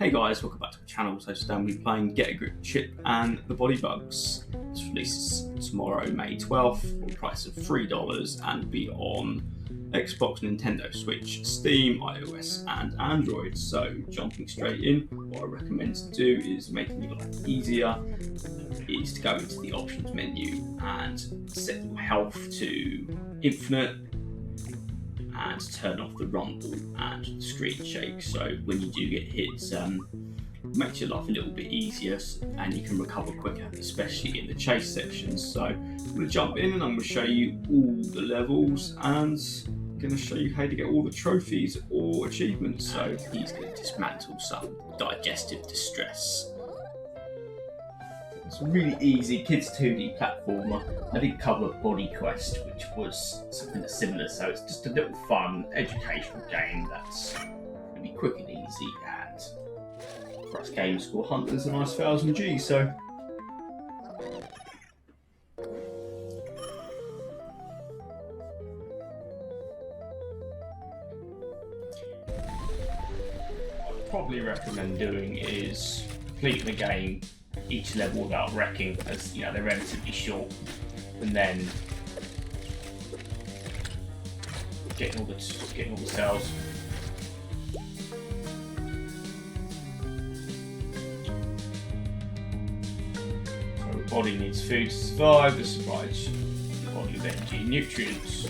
Hey guys, welcome back to the channel. So today we'll be playing Get a Grip Chip and the Body Bugs. This releases tomorrow, May 12th, for a price of $3 and be on Xbox, Nintendo Switch, Steam, iOS and Android. So jumping straight in, what I recommend to do is making your life easier is to go into the options menu and set your health to infinite and turn off the rumble and the screen shake, so when you do get hit, makes your life a little bit easier and you can recover quicker, especially in the chase sections. So I'm going to jump in and I'm going to show you all the levels and I'm going to show you how to get all the trophies or achievements. So he's going to dismantle some digestive distress. It's a really easy kids 2D platformer. I did cover Body Quest, which was something that's similar, so it's just a little fun educational game that's going to be quick and easy, and for us game score hunters a nice 1000 G, so what I'd probably recommend doing is completing the game each level without wrecking, as you know they're relatively short, and then getting all the cells. So the body needs food to survive. This provides the body with energy and nutrients.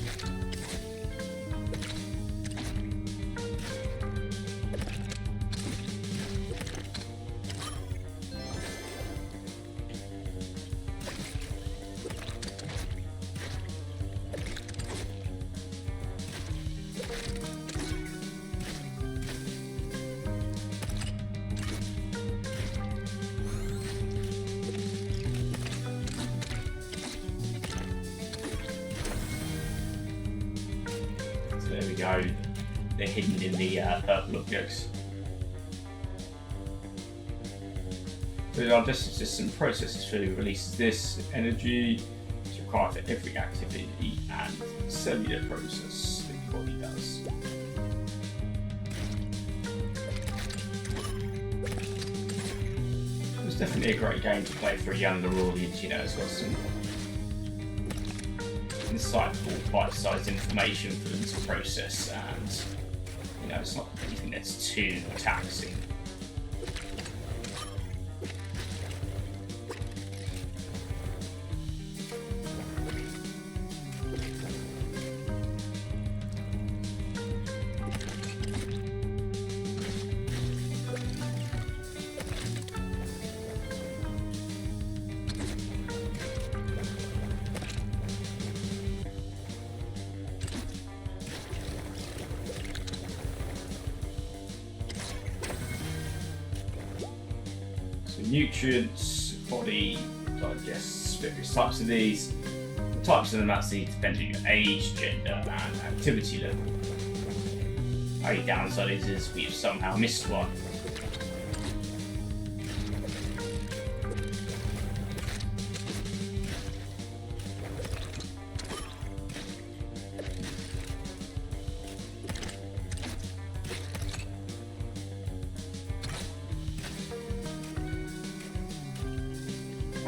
There we go, they're hidden in the purple objects. The digestive system processes food, releases this energy. It's required for every activity and cellular process that your body does. It's definitely a great game to play for a younger audience, you know, it's got some insightful, bite-sized information for them to process, and you know it's not anything that's too taxing. Nutrients, body digests various types of these. The types of them actually depend on your age, gender and activity level. Only downside is we've somehow missed one.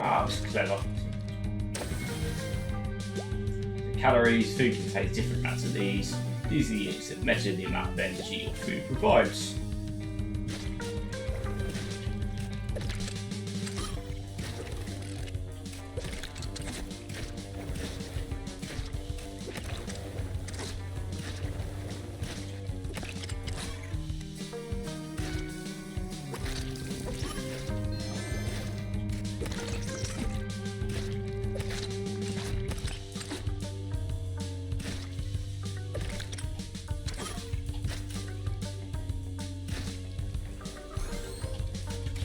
Ah, that's clever. The calories, food contains different amounts of these. These are the units that measure the amount of energy your food provides.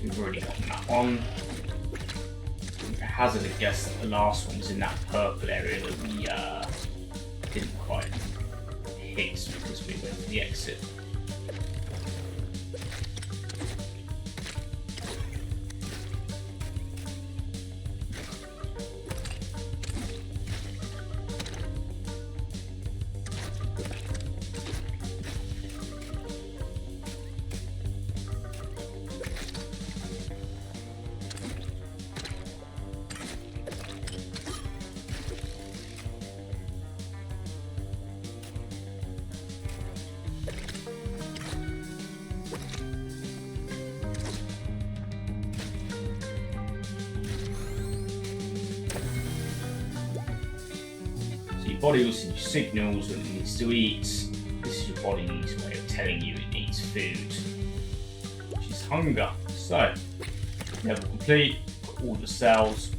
We've already got that one. I hazard a guess that the last one's in that purple area that we didn't quite hit because we went for the exit. your body will send you signals when it needs to eat. This is your body's way of telling you it needs food, which is hunger. So, level complete, got all the cells.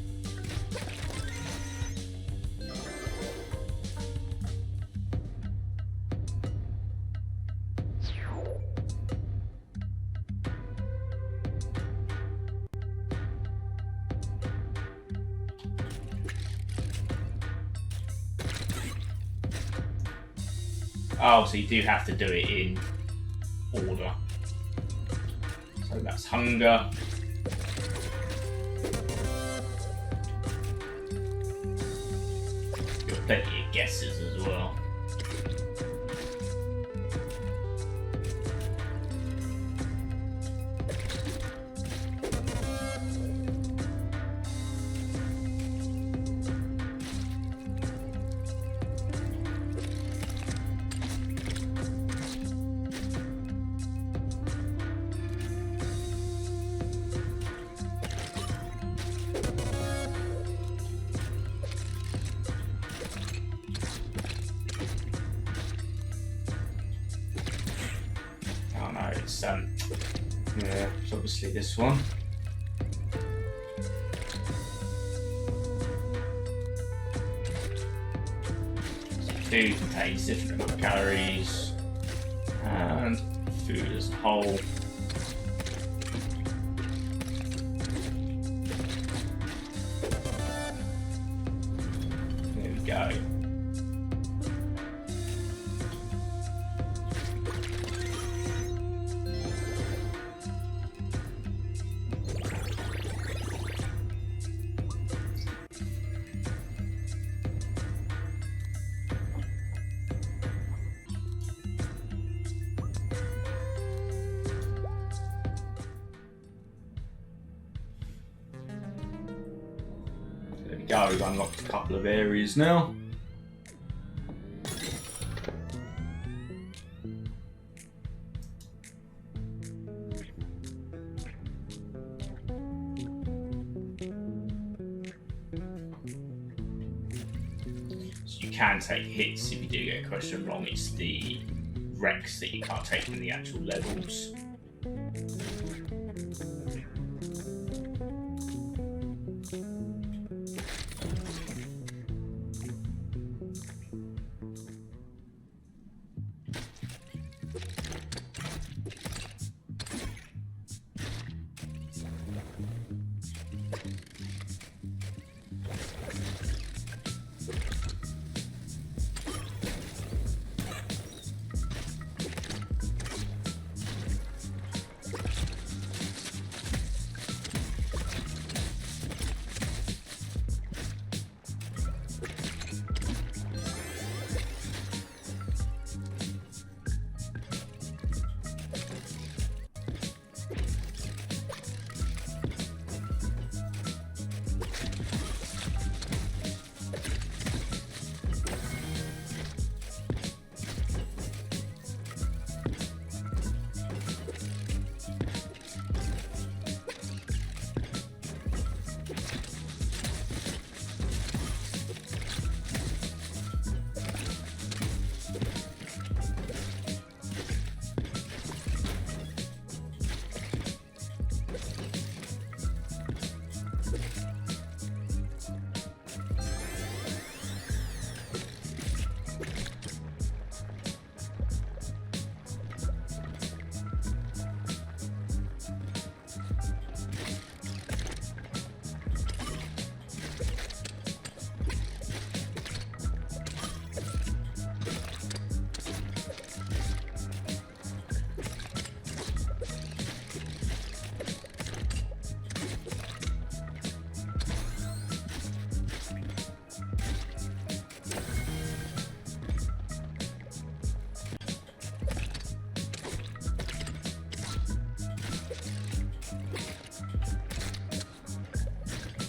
Oh, so you do have to do it in order. So that's hunger. You've got plenty of guesses as well. Yeah, it's obviously this one. So food contains different amount of calories, and food as a whole. There we go. Go, we've unlocked a couple of areas now. So you can take hits if you do get a question wrong. It's the wrecks that you can't take in the actual levels.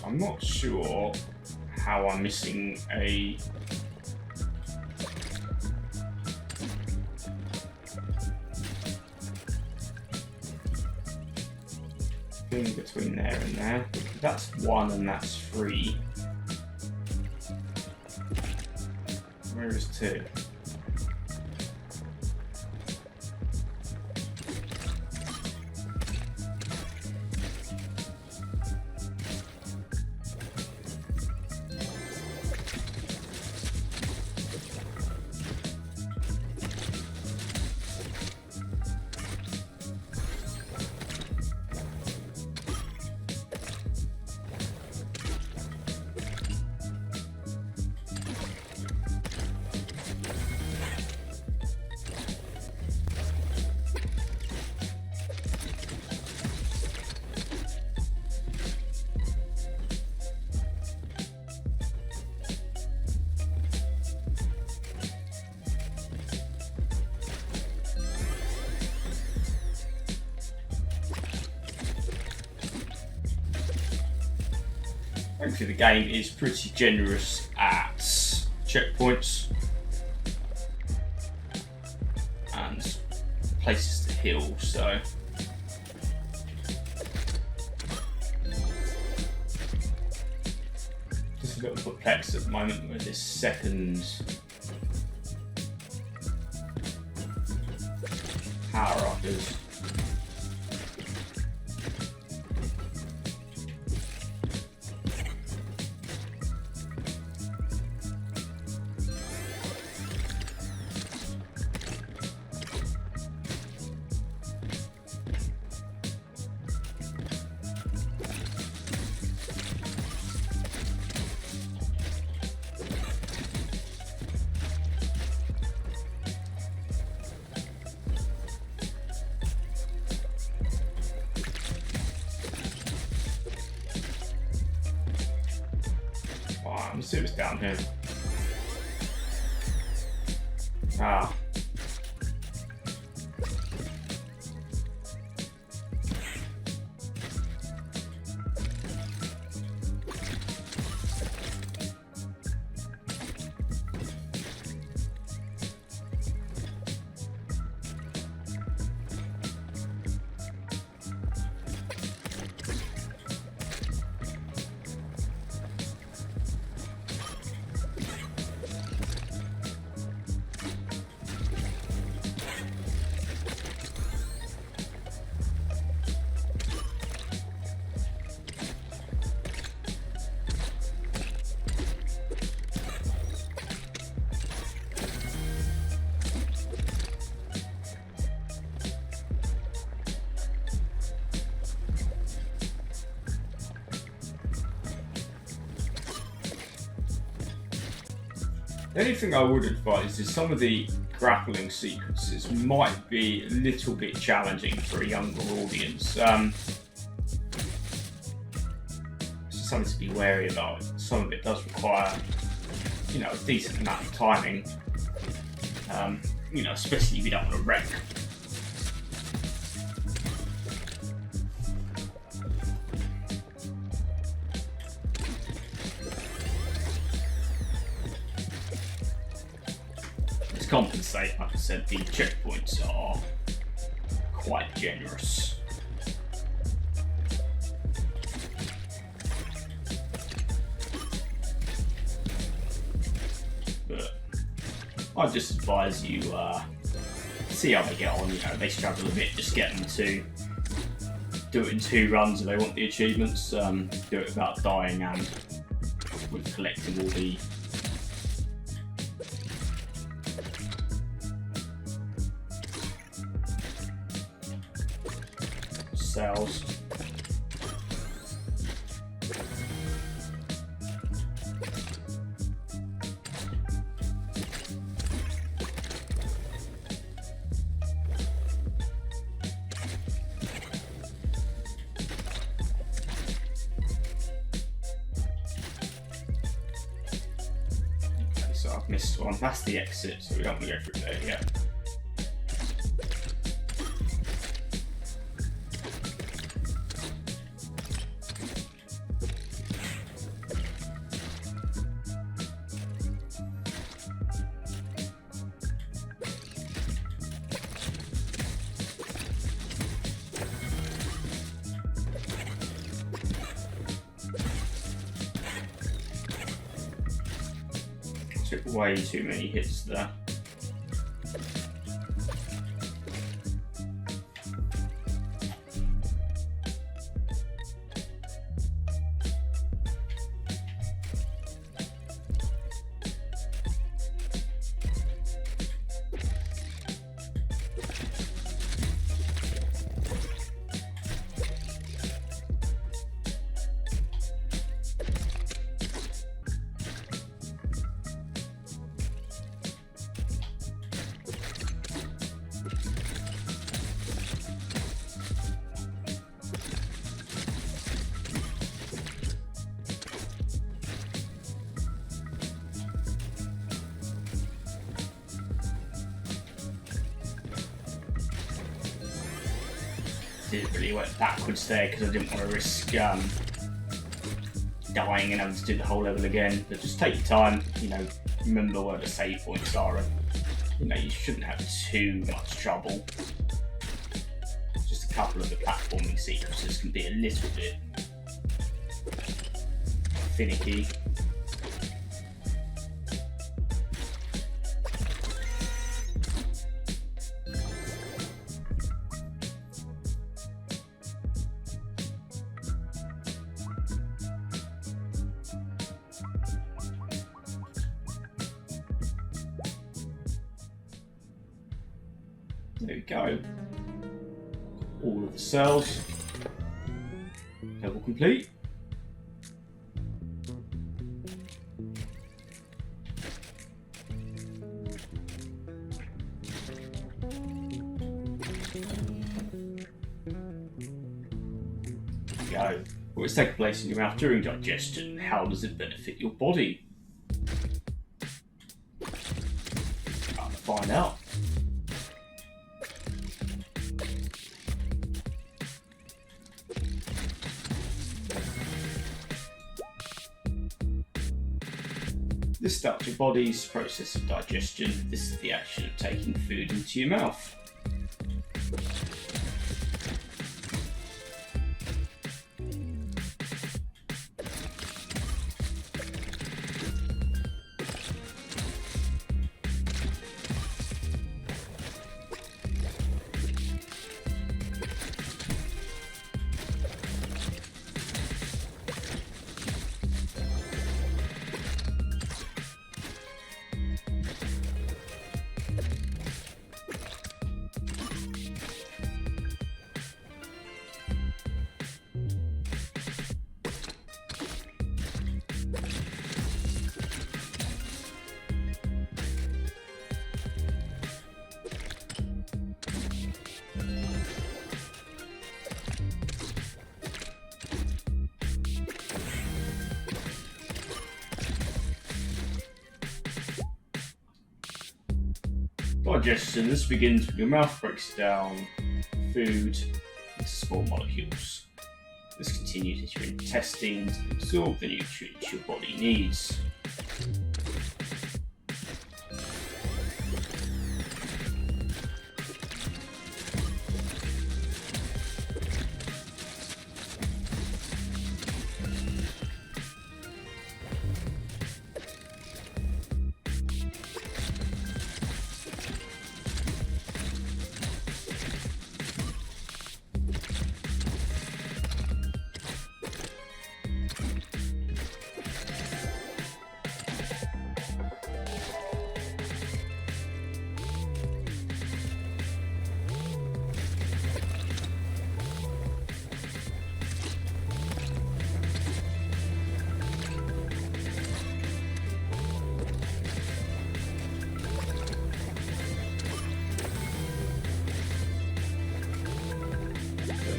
I'm not sure how I'm missing a thing between there and there. That's 1 and that's 3. There is 2. Hopefully the game is pretty generous at checkpoints and places to heal, so just a little perplexed at the moment with this second power up is. Let's see what's down here. Ah. The only thing I would advise is some of the grappling sequences might be a little bit challenging for a younger audience. So something to be wary about. Some of it does require, a decent amount of timing. Especially if you don't want to wreck. Compensate, like I said, the checkpoints are quite generous. But I'd just advise you see how they get on. They struggle a bit, just get them to do it in 2 runs if they want the achievements. Do it without dying and with collecting all the cells. Okay, so I've missed one. That's the exit, so we don't want to go through there yet. Took way too many hits there. Didn't really went backwards there because I didn't want to risk dying and having to do the whole level again. But just take your time, remember where the save points are, and you shouldn't have too much trouble. Just a couple of the platforming sequences can be a little bit finicky. There we go. All of the cells. Level complete. There we go. What is taking place in your mouth during digestion? How does it benefit your body? Time to find out. This starts your body's process of digestion. This is the action of taking food into your mouth. Digestion. This begins when your mouth breaks down food into small molecules. This continues as your intestines absorb the nutrients your body needs.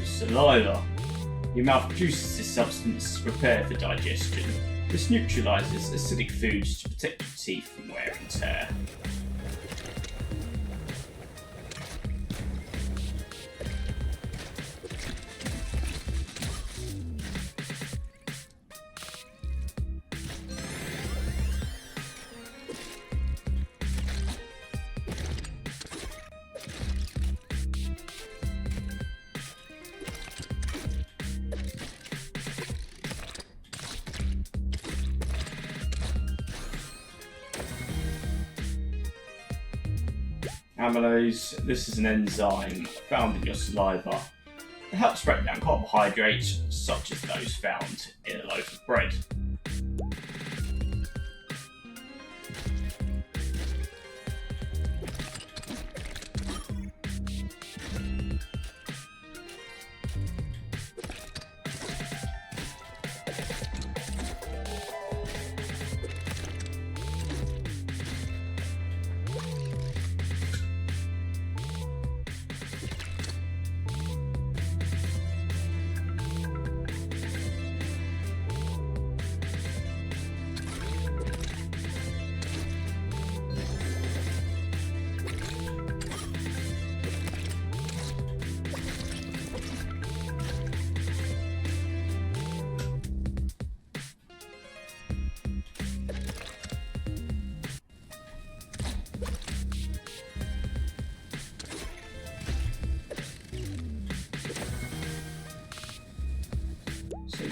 Saliva. Your mouth produces this substance to prepare for digestion. This neutralises acidic foods to protect your teeth from wear and tear. Amylase. This is an enzyme found in your saliva. It helps break down carbohydrates, such as those found in a loaf of bread.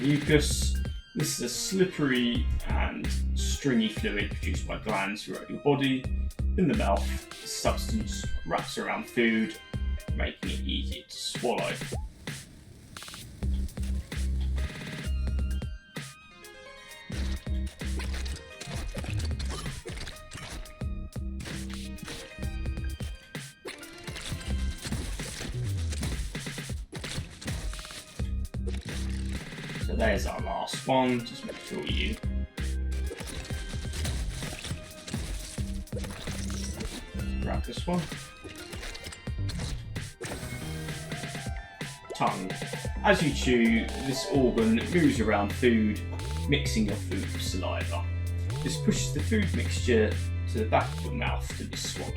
Mucus. This is a slippery and stringy fluid produced by glands throughout your body. In the mouth, the substance wraps around food, making it easier to swallow. So there's our last one. Just make sure you grab this one. Tongue. As you chew, this organ moves around food, mixing your food with saliva. This pushes the food mixture to the back of your mouth to be swallowed.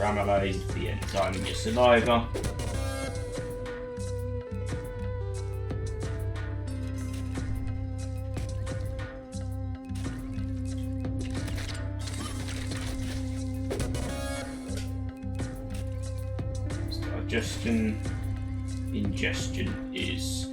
Amylase is the enzyme in your saliva. Digestion, ingestion is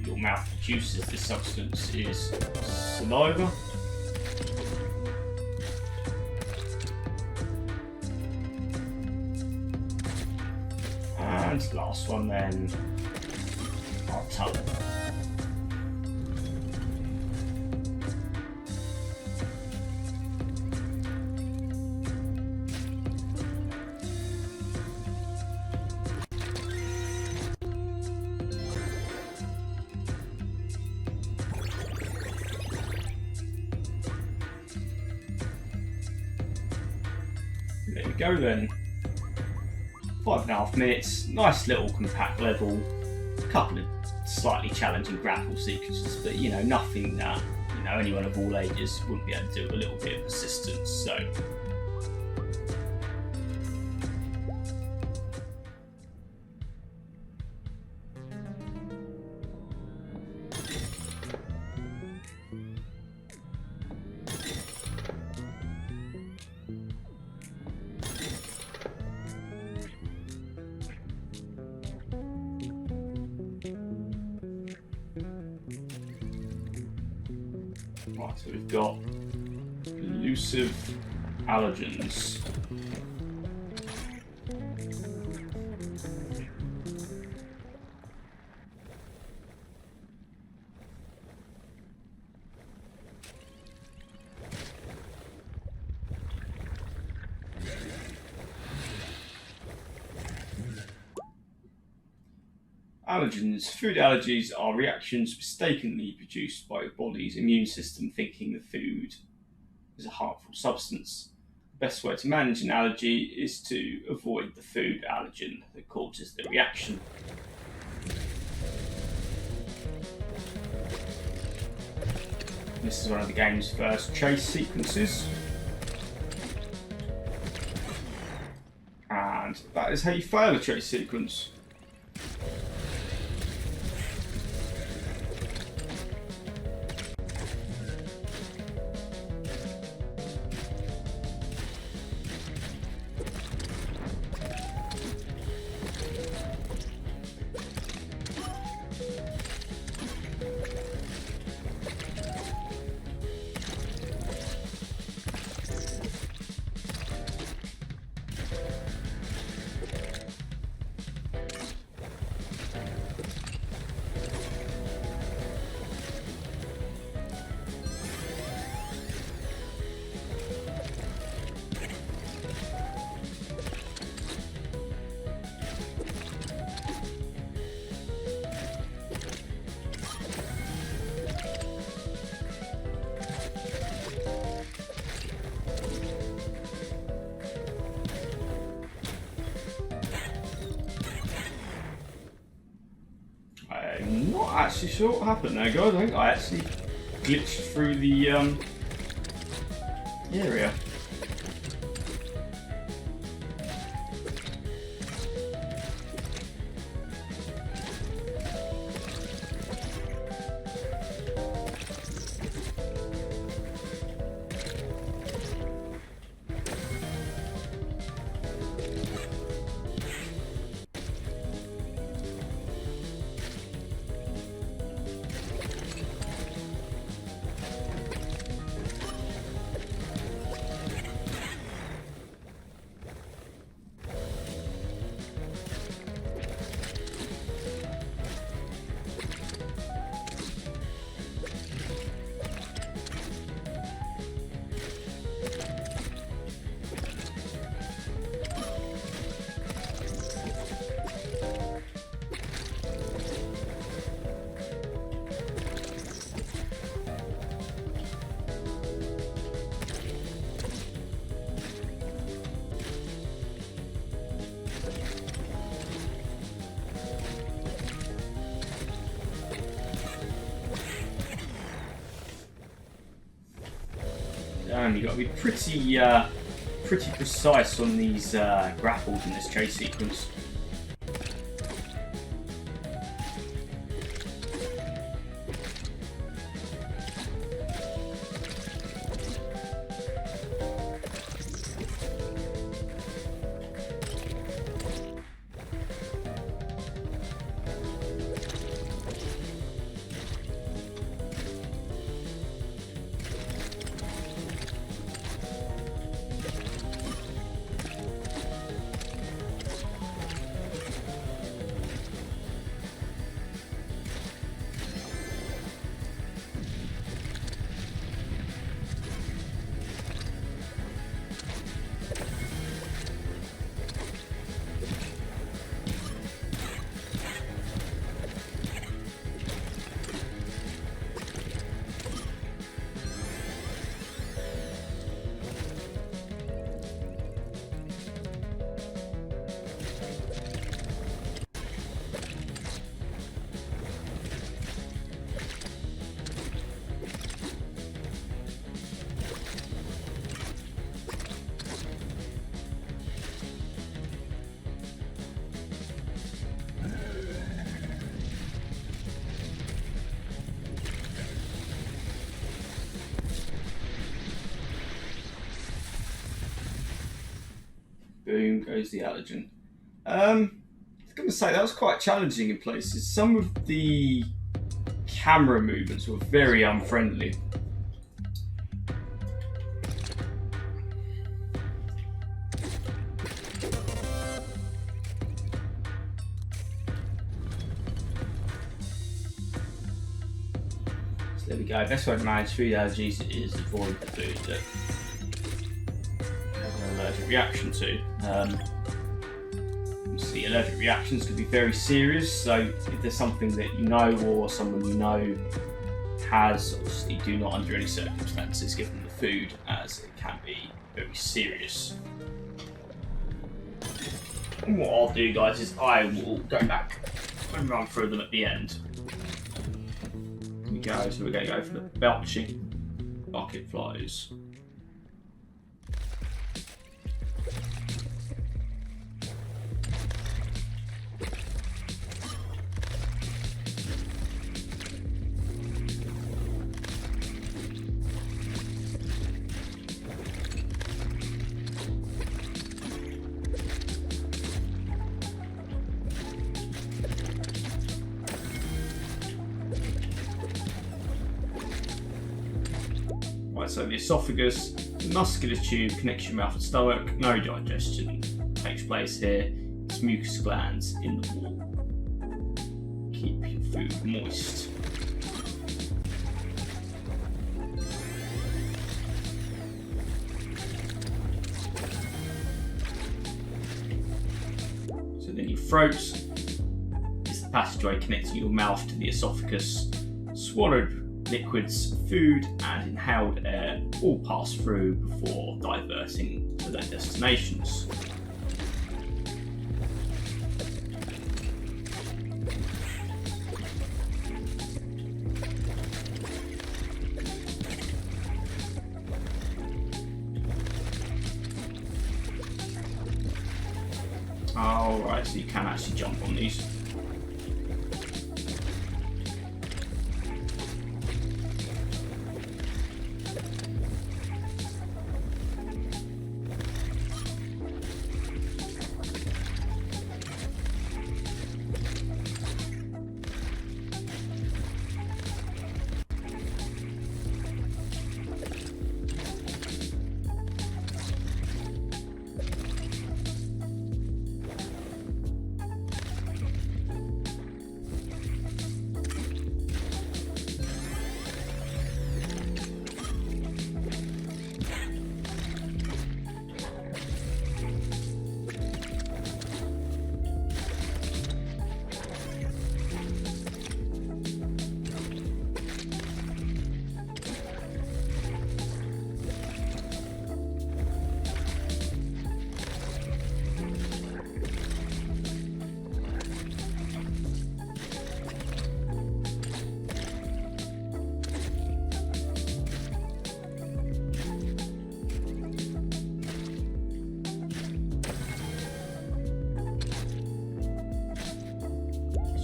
your mouth produces this substance is saliva. And last one then, our tongue. There we go then. 5.5 minutes, nice little compact level, a couple of slightly challenging grapple sequences, but nothing that anyone of all ages wouldn't be able to do with a little bit of persistence. So right, so we've got elusive allergens. Allergens. Food allergies are reactions mistakenly produced by your body's immune system thinking the food is a harmful substance. The best way to manage an allergy is to avoid the food allergen that causes the reaction. This is one of the game's first chase sequences. And that is how you fail a chase sequence. I'm not actually sure what happened there, guys. I think I actually glitched through the area. You've got to be pretty precise on these grapples in this chase sequence. Boom goes the allergen. I was going to say that was quite challenging in places. Some of the camera movements were very unfriendly. So there we go. Best way to manage food allergies is avoid the food that allergic reaction to. Obviously, allergic reactions can be very serious, so if there's something that you know or someone you know has, obviously do not under any circumstances give them the food, as it can be very serious. And what I'll do, guys, is I will go back and run through them at the end. Here we go, so we're going to go for the belching bucket flies. Right, so the esophagus, the muscular tube connects your mouth and stomach. No digestion takes place here. It's mucus glands in the wall. Keep your food moist. So then your throat is the passageway connecting your mouth to the esophagus. Swallowed liquids, food and inhaled air all pass through before diverting to their destinations. Alright, so you can actually jump on these.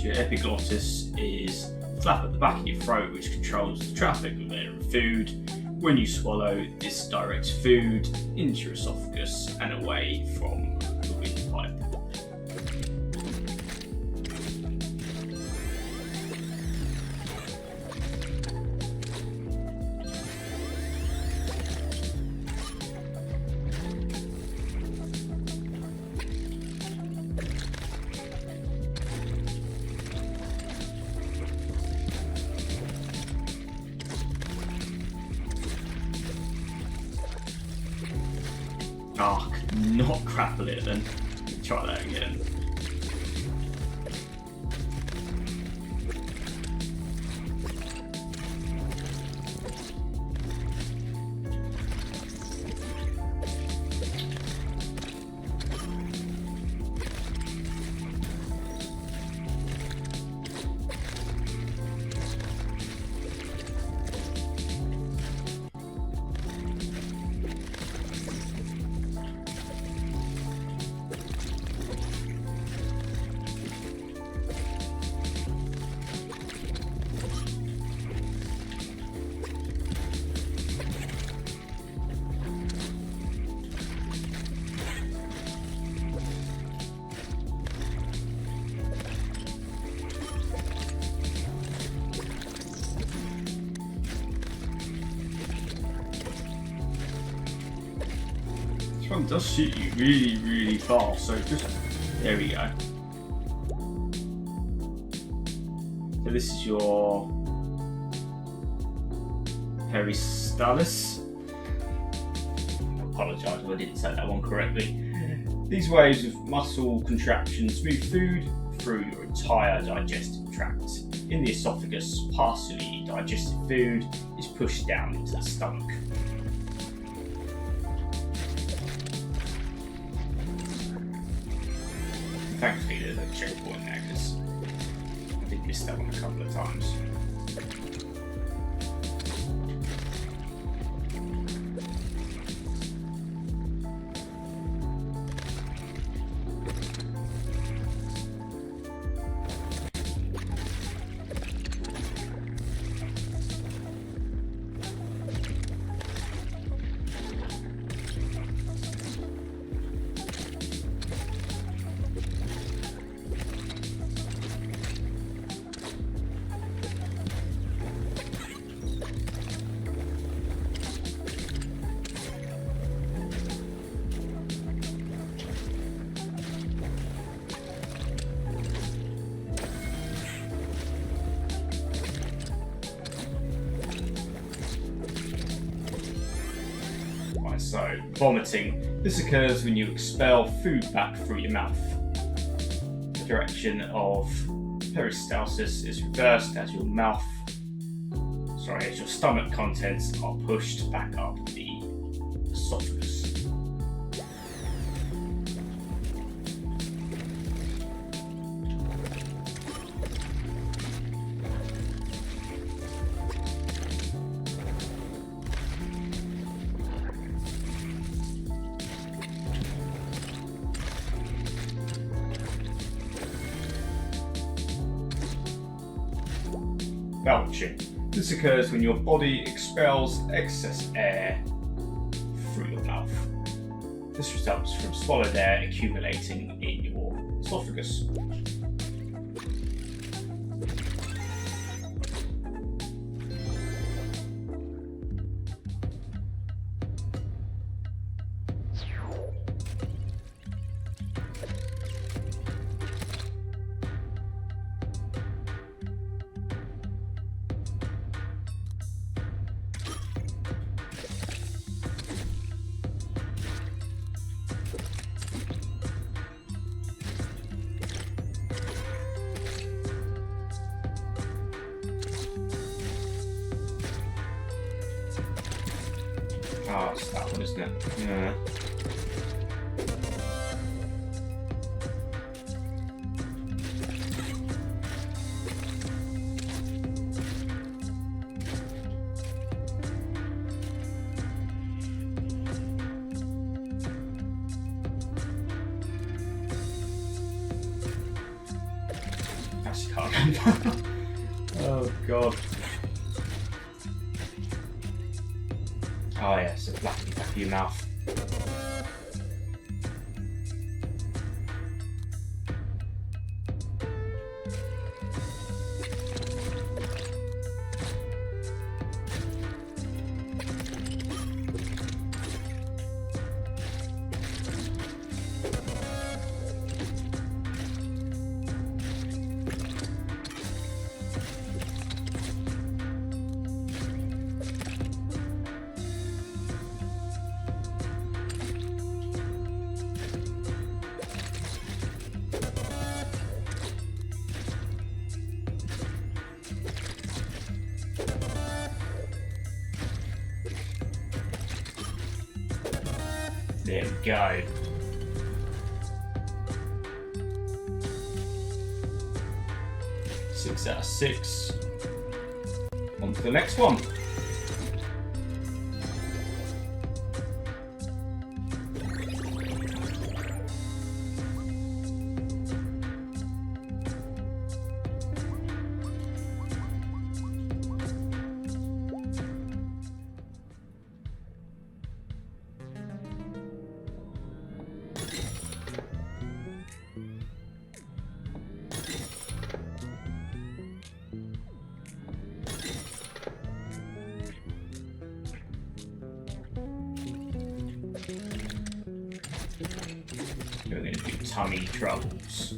Your epiglottis is a flap at the back of your throat which controls the traffic of air and food. When you swallow, this directs food into your esophagus and away from the windpipe. Ah, oh, not grapple it then. Try that again. This one does shoot you really, really fast, so just, there we go. So this is your peristalis. I apologise if I didn't say that one correctly. These waves of muscle contractions move food through your entire digestive tract. In the esophagus, partially digested food is pushed down into the stomach. Thankfully there's a checkpoint there because I did miss that one a couple of times. So, vomiting. This occurs when you expel food back through your mouth. The direction of peristalsis is reversed as your stomach contents are pushed back up the esophagus. Belching. This occurs when your body expels excess air through your mouth. This results from swallowed air accumulating in your esophagus. Oh, it's that one, isn't it? Yeah. Actually can't remember. Oh god. Oh yes, it's black in the back of your mouth. There we go. Six out of 6. On to the next one. We're going to do tummy troubles.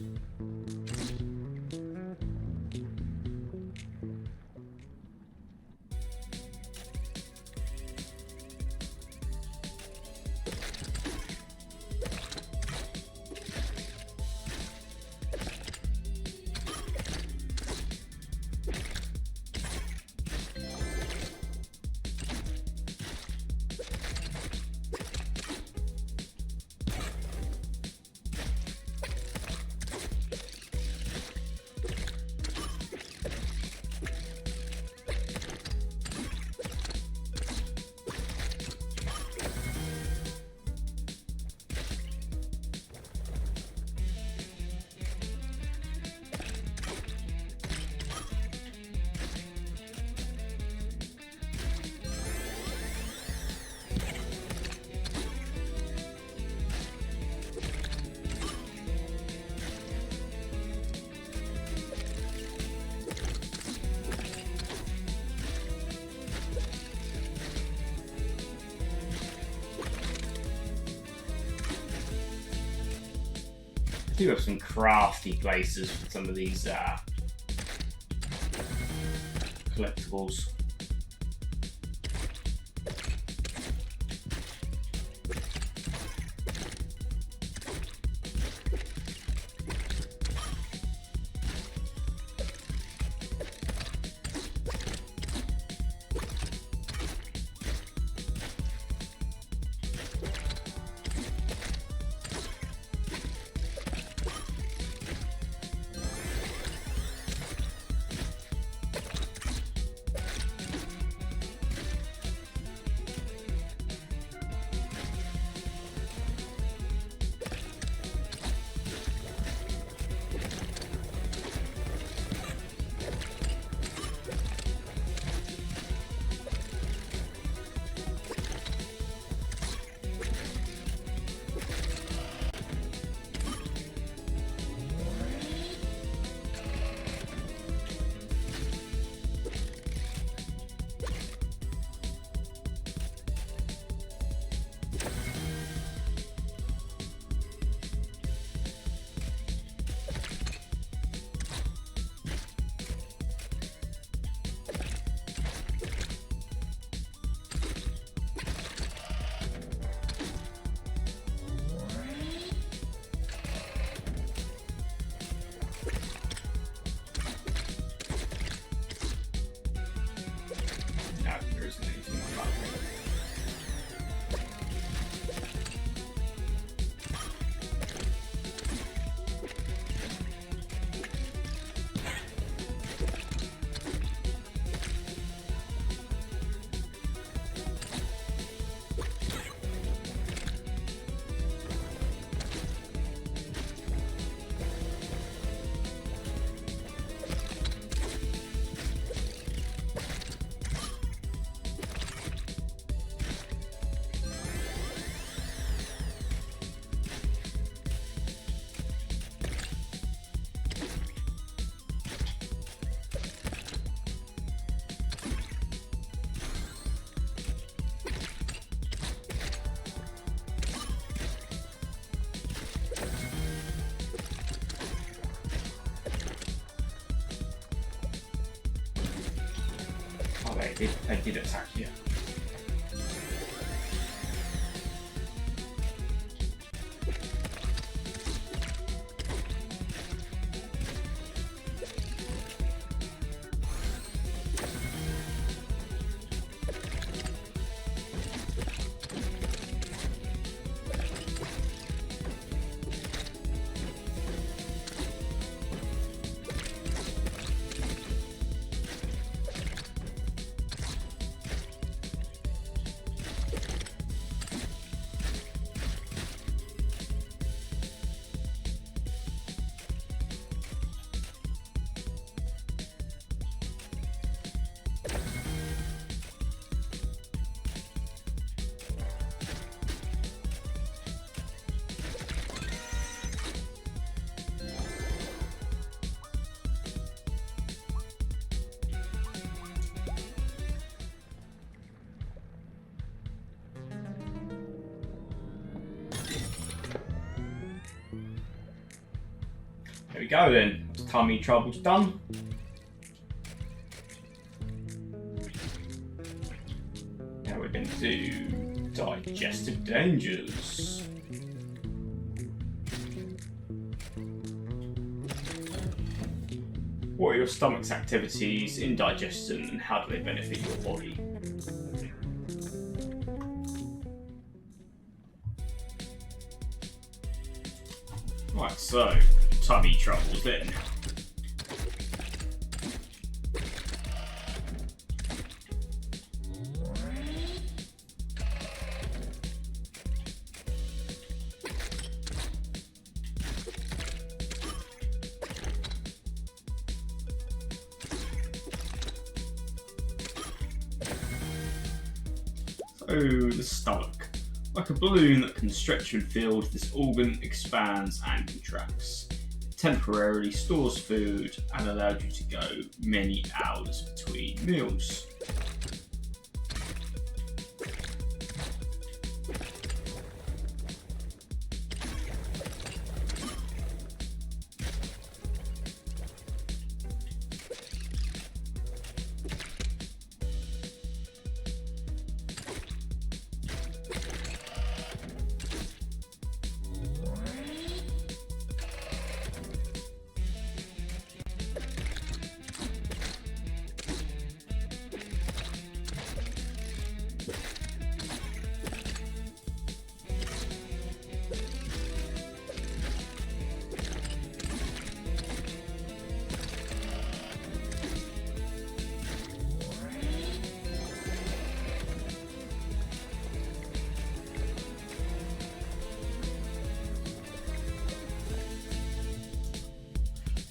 do have some crafty places for some of these collectibles. They did attack you. There we go then. Tummy trouble's done. Now we're going to do digestive dangers. What are your stomach's activities in digestion and how do they benefit your body? Right, so tummy troubles then. So the stomach. Like a balloon that can stretch and filled, this organ expands and contracts. It temporarily stores food and allows you to go many hours between meals.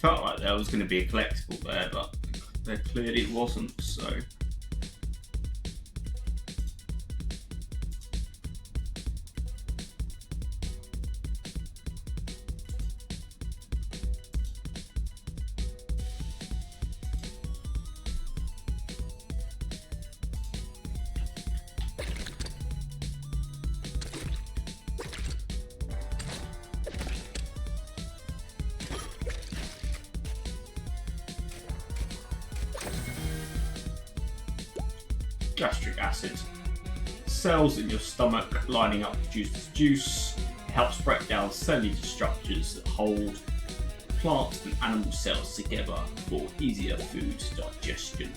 Felt like there was going to be a collectible there, but there clearly wasn't, so... Gastric acid. Cells in your stomach lining up produces juice. It helps break down cellular structures that hold plant and animal cells together for easier food digestion.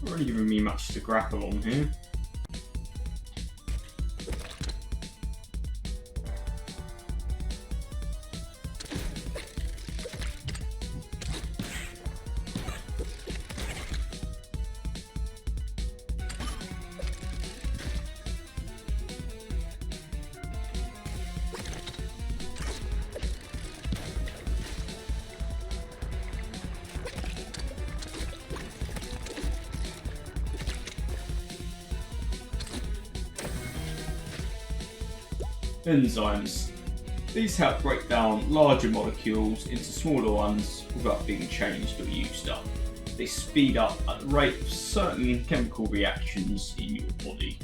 Not really giving me much to grapple on here. Enzymes. These help break down larger molecules into smaller ones without being changed or used up. They speed up at the rate of certain chemical reactions in your body.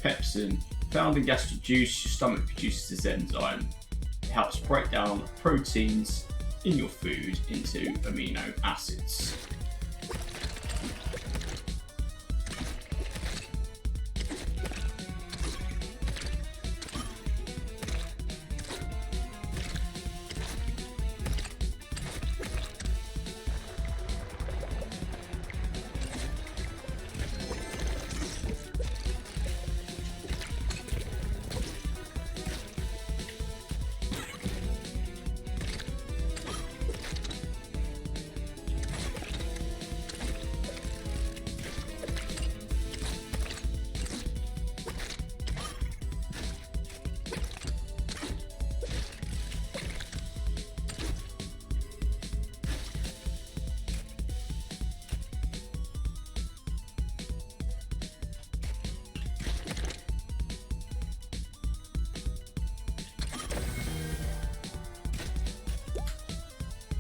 Pepsin. Found in gastric juice, your stomach produces this enzyme. It helps break down proteins in your food into amino acids.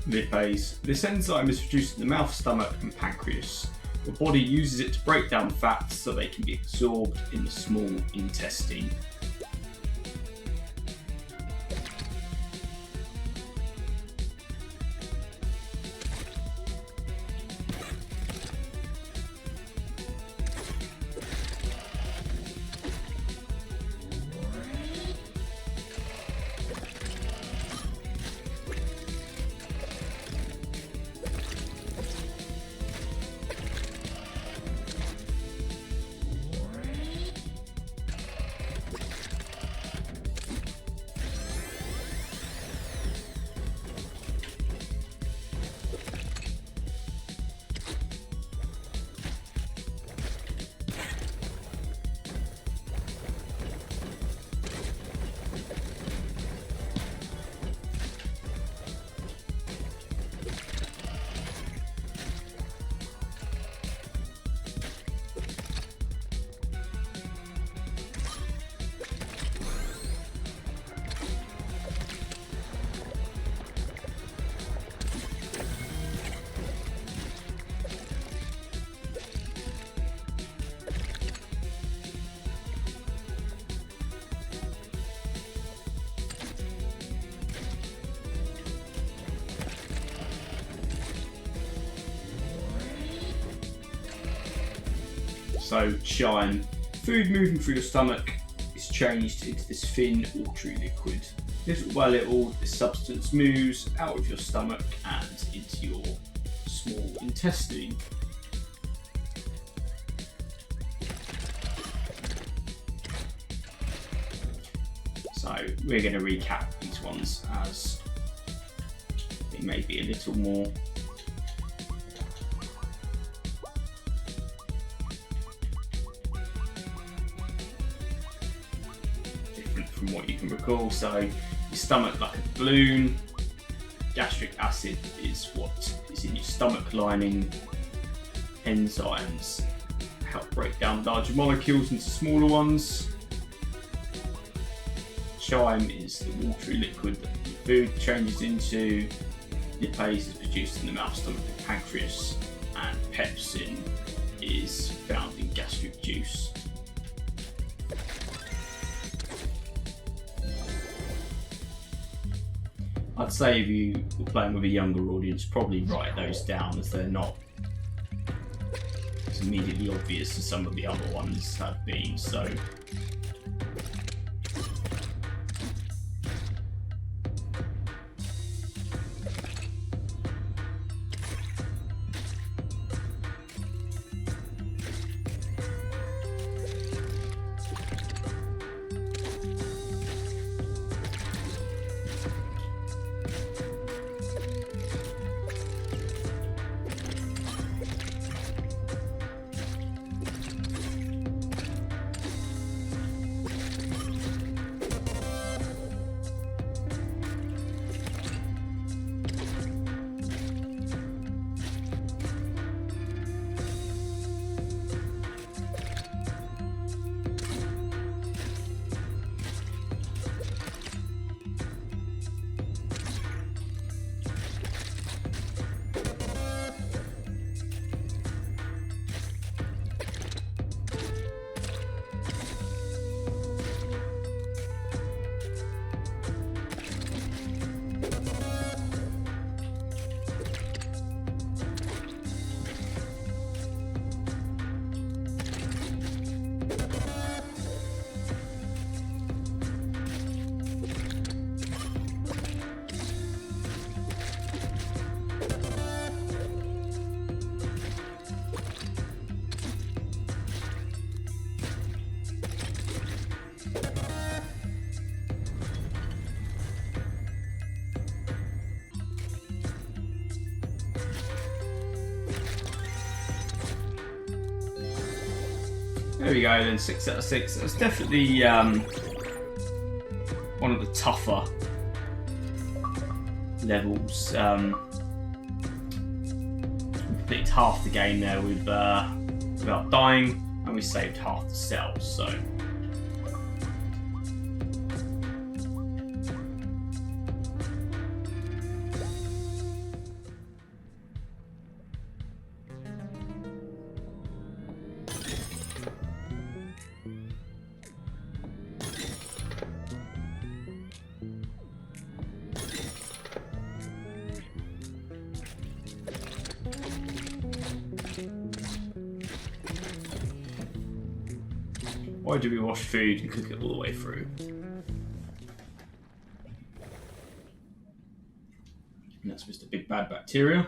Lipase. This enzyme is produced in the mouth, stomach and pancreas. The body uses it to break down fats so they can be absorbed in the small intestine. So chyme, food moving through your stomach is changed into this thin, watery liquid. Little by little, this substance moves out of your stomach and into your small intestine. So we're going to recap these ones as they may be a little more different from what you can recall. So your stomach like a balloon, gastric acid is what is in your stomach lining, enzymes help break down larger molecules into smaller ones. Chyme is the watery liquid that the food changes into. Lipase is produced in the mouth, stomach, and pancreas, and pepsin is found in gastric juice. I'd say if you were playing with a younger audience, probably write those down, as they're not as immediately obvious as some of the other ones have been. So there we go then, 6 out of 6. That was definitely one of the tougher levels. We completed half the game there without dying, and we saved half the cells, so why do we wash food and cook it all the way through? And that's Mr. Big Bad Bacteria.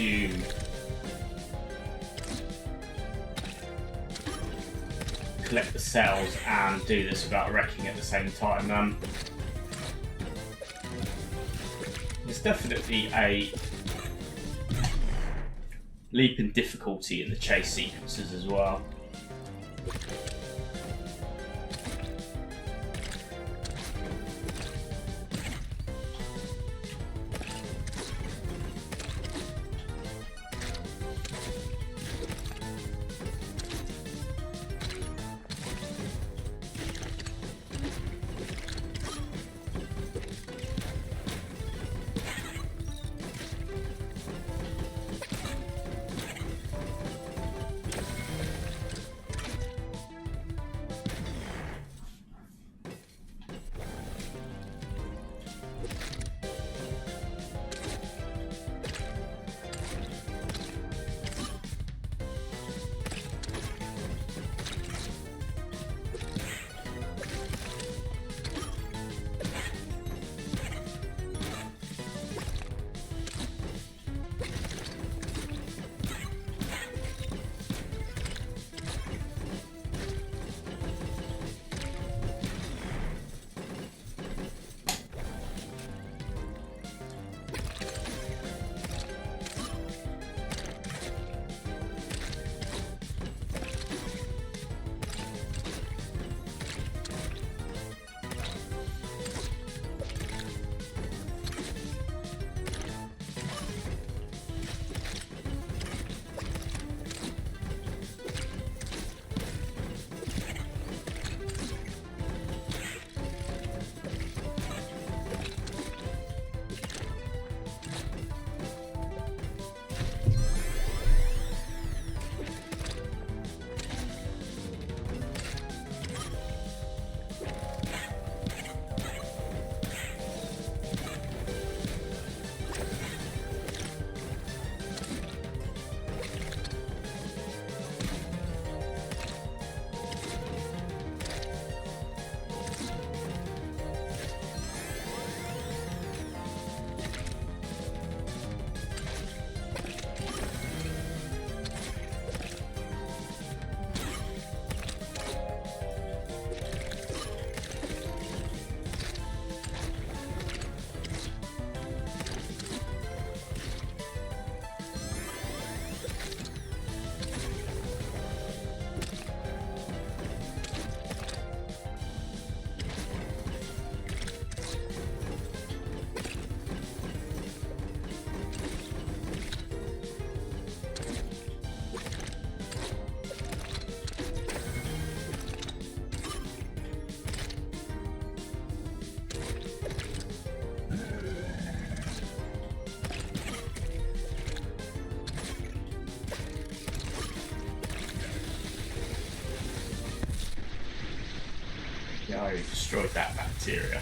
to collect the cells and do this without wrecking at the same time. There's definitely a leap in difficulty in the chase sequences as well. Yeah, I destroyed that bacteria.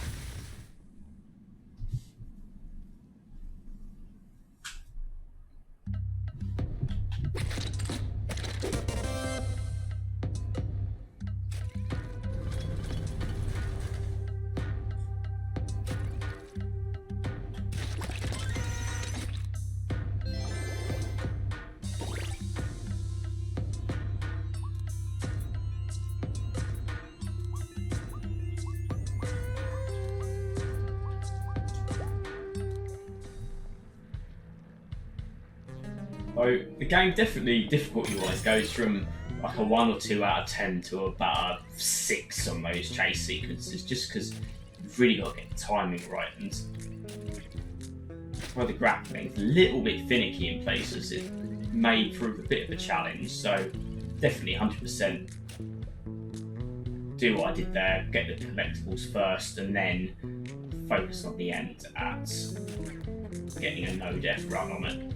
So the game definitely, difficulty-wise, goes from like a 1 or 2 out of 10 to about a 6 on those chase sequences, just because you've really got to get the timing right. And while the grappling is a little bit finicky in places, it may prove a bit of a challenge. So definitely 100% do what I did there, get the collectibles first, and then focus on the end at getting a no-death run on it.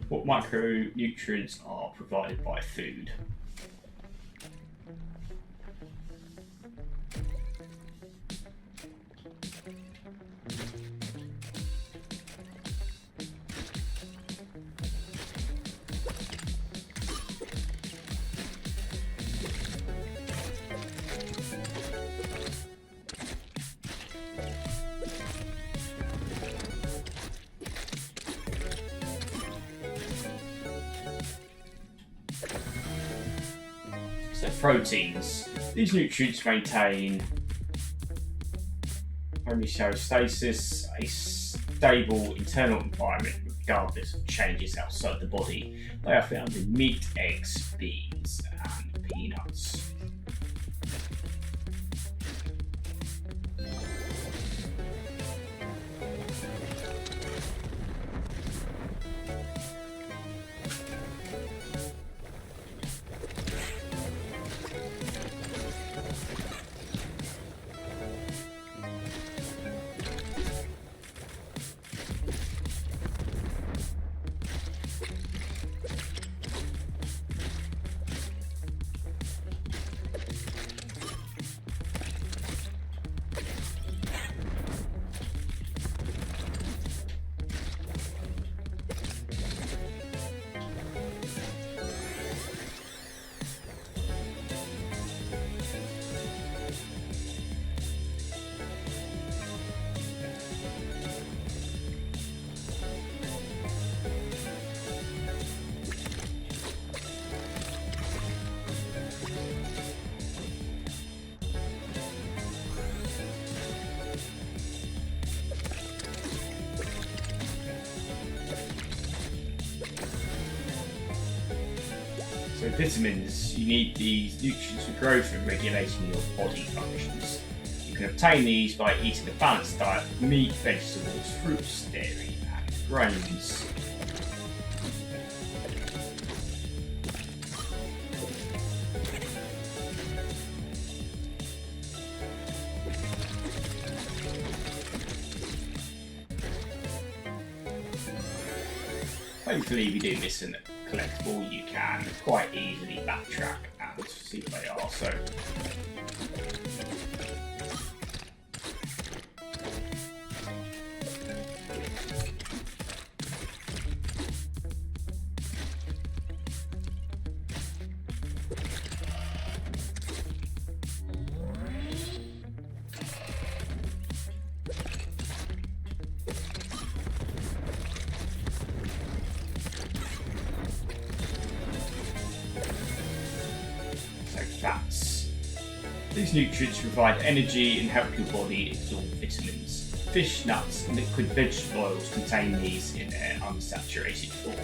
What micronutrients are provided by food? proteins. These nutrients maintain homeostasis, a stable internal environment regardless of changes outside the body. They are found in meat, eggs, beans, and peanuts. So vitamins, you need these nutrients for growth and regulating your body functions. You can obtain these by eating a balanced diet of meat, vegetables, fruits, dairy and grains. Hopefully if you do miss a collectible, you can quite easily backtrack and see what they are. So fats. These nutrients provide energy and help your body absorb vitamins. Fish, nuts, and liquid vegetable oils contain these in their unsaturated form.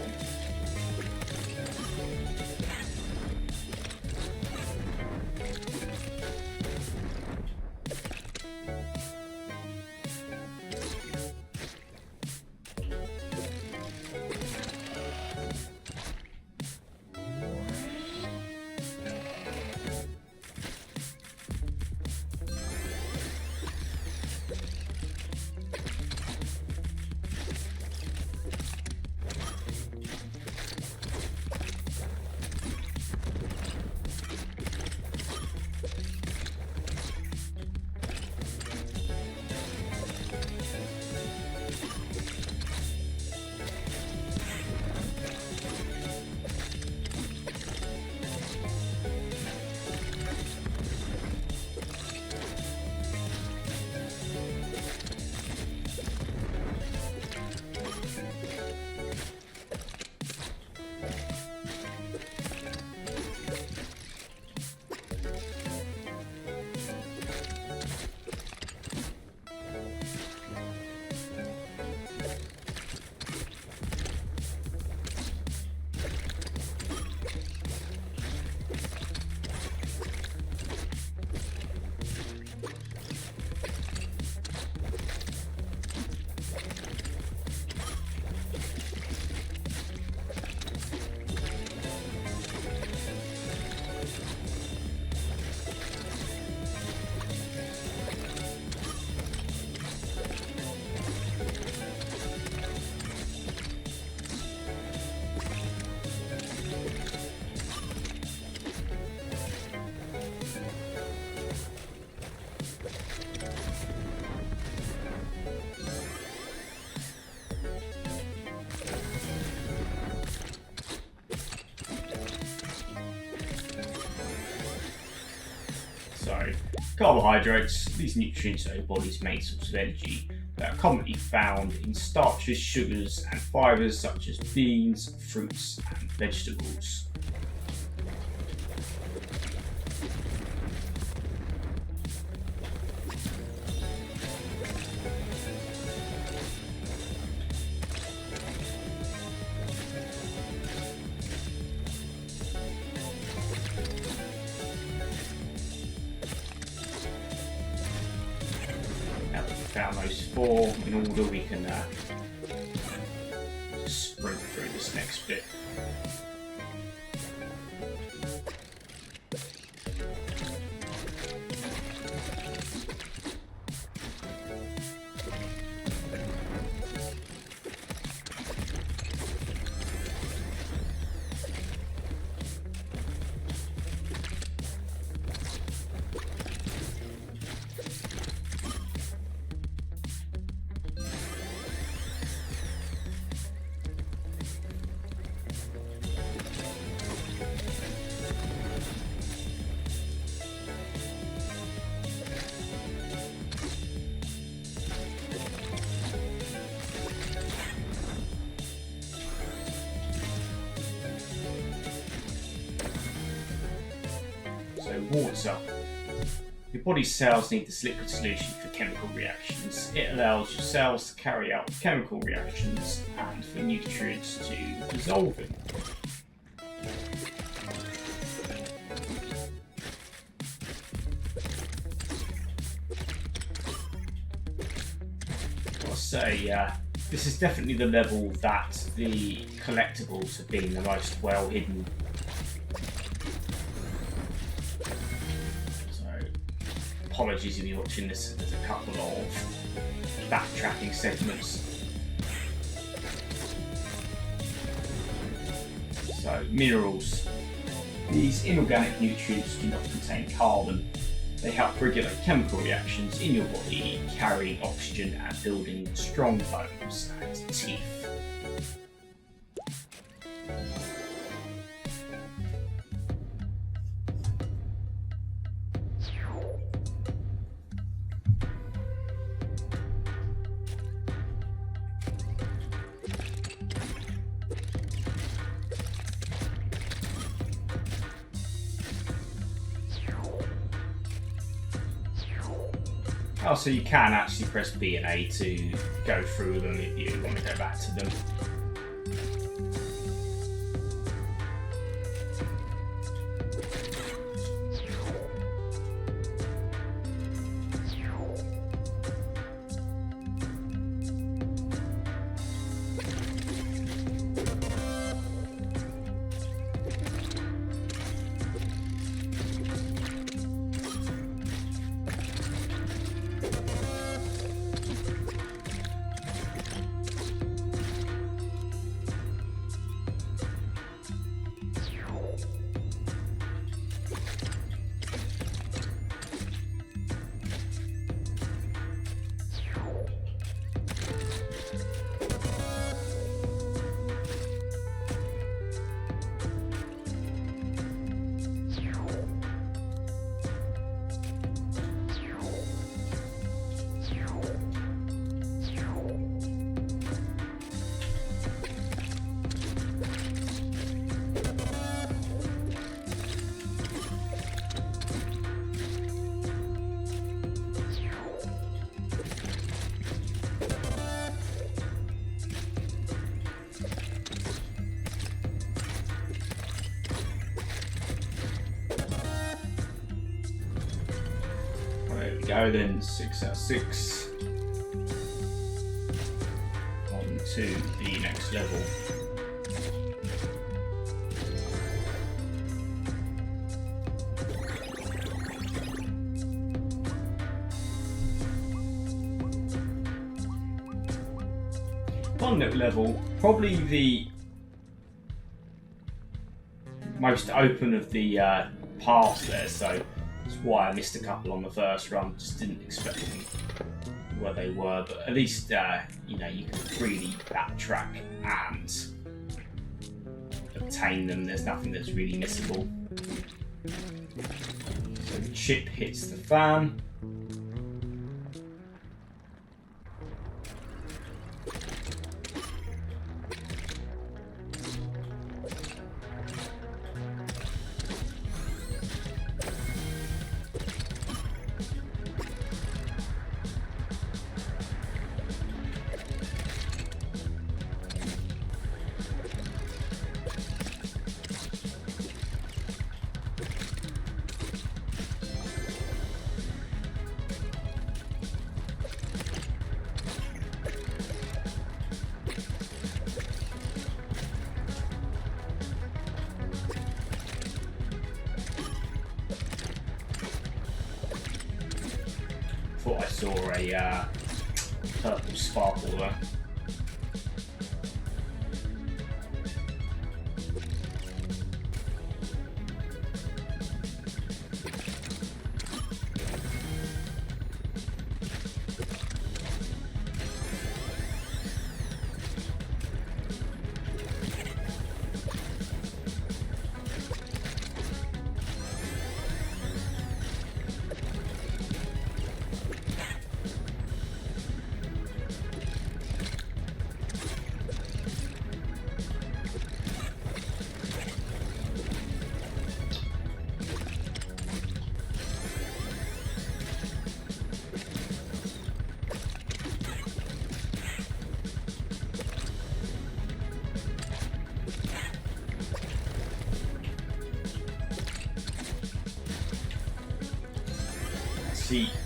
So, carbohydrates, these nutrients are your body's main source of energy. They are commonly found in starches, sugars, and fibres such as beans, fruits, and vegetables. found those 4 in order, we can sprint through this next bit. Water. Your body's cells need this liquid solution for chemical reactions. It allows your cells to carry out chemical reactions and for nutrients to dissolve in. I'll say this is definitely the level that the collectibles have been the most well hidden. Apologies if you're watching this, there's a couple of backtracking segments. So, minerals. These inorganic nutrients do not contain carbon. They help regulate chemical reactions in your body, carrying oxygen and building strong bones and teeth. Oh, so you can actually press B and A to go through them if you want to go back to them. Go then, 6 out of 6. On to the next level. One little level, probably the most open of the paths there, so that's why I missed a couple on the first run. Just didn't expect them where they were, but at least you know, you can freely backtrack and obtain them. There's nothing that's really missable. So the chip hits the fan. Thought I saw a purple sparkle there.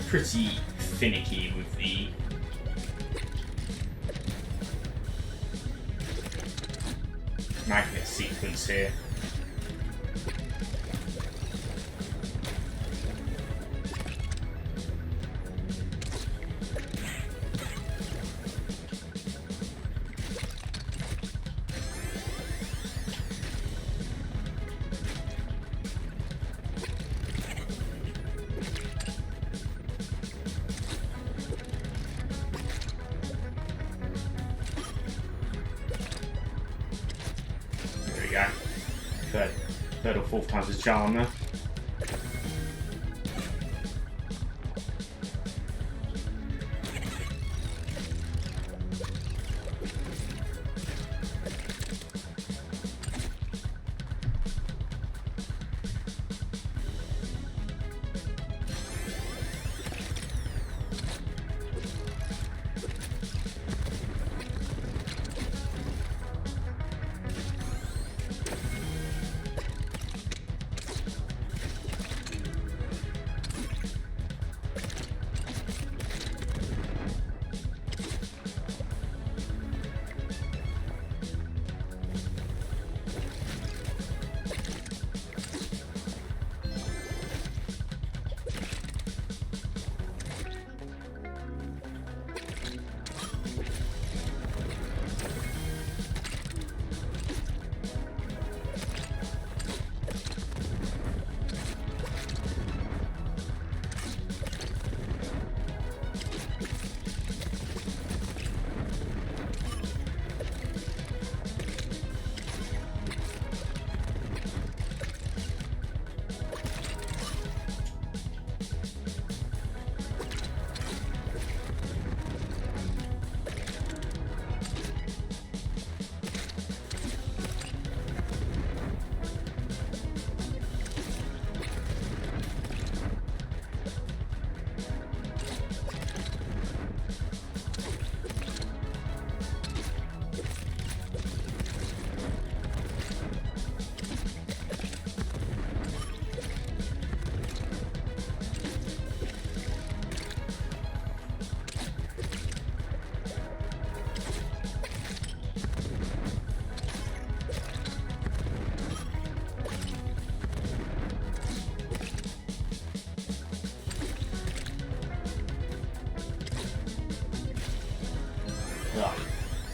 Pretty finicky with the magnet sequence here. Third or fourth time's a charm there.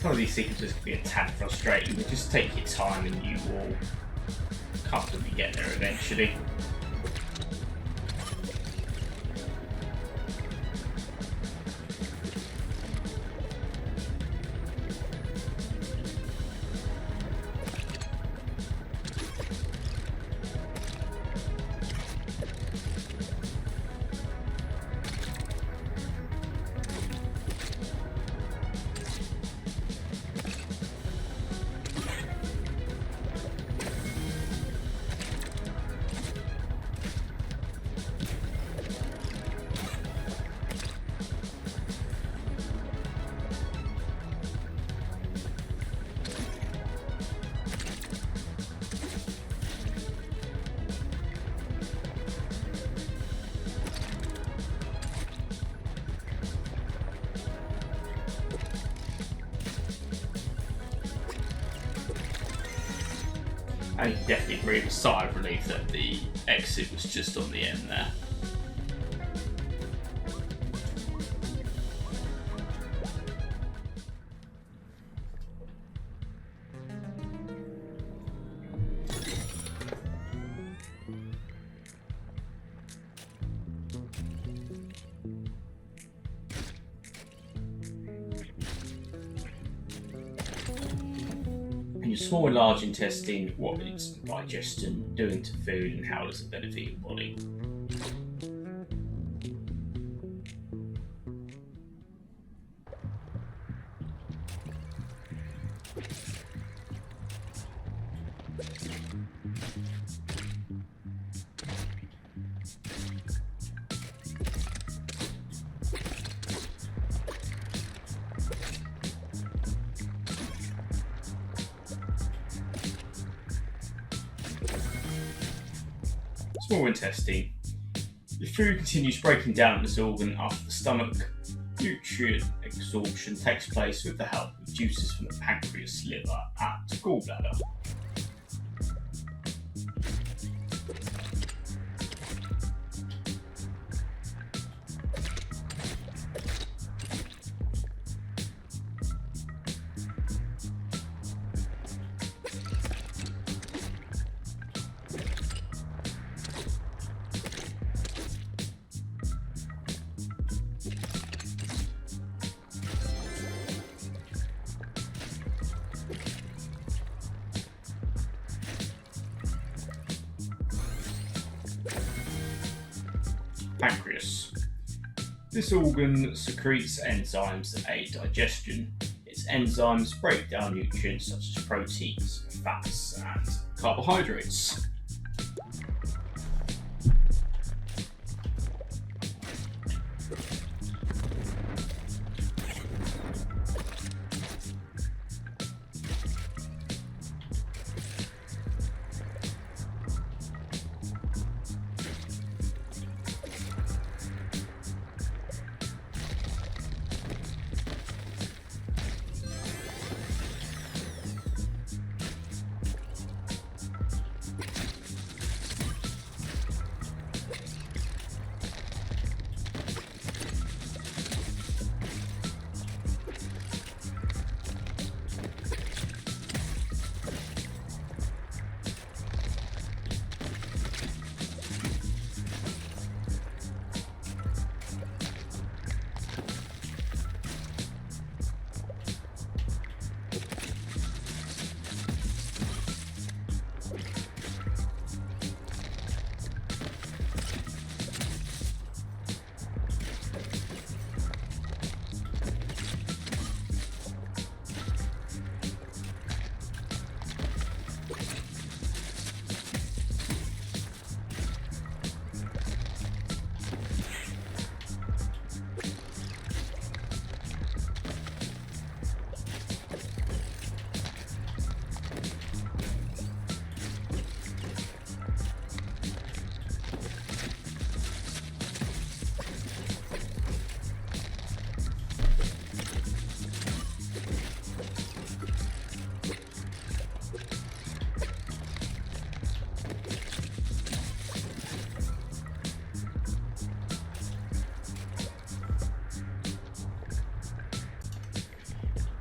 Some of these sequences can be a tad frustrating, but just take your time and you will comfortably get there eventually. I definitely agree with a sigh of relief that the exit was just on the end there. your small and large intestine, what is digestion doing to food and how does it benefit your body? Small intestine. Your food continues breaking down this organ after the stomach. Nutrient absorption takes place with the help of juices from the pancreas, liver, and gallbladder. Pancreas. This organ secretes enzymes that aid digestion. Its enzymes break down nutrients such as proteins, fats, and carbohydrates.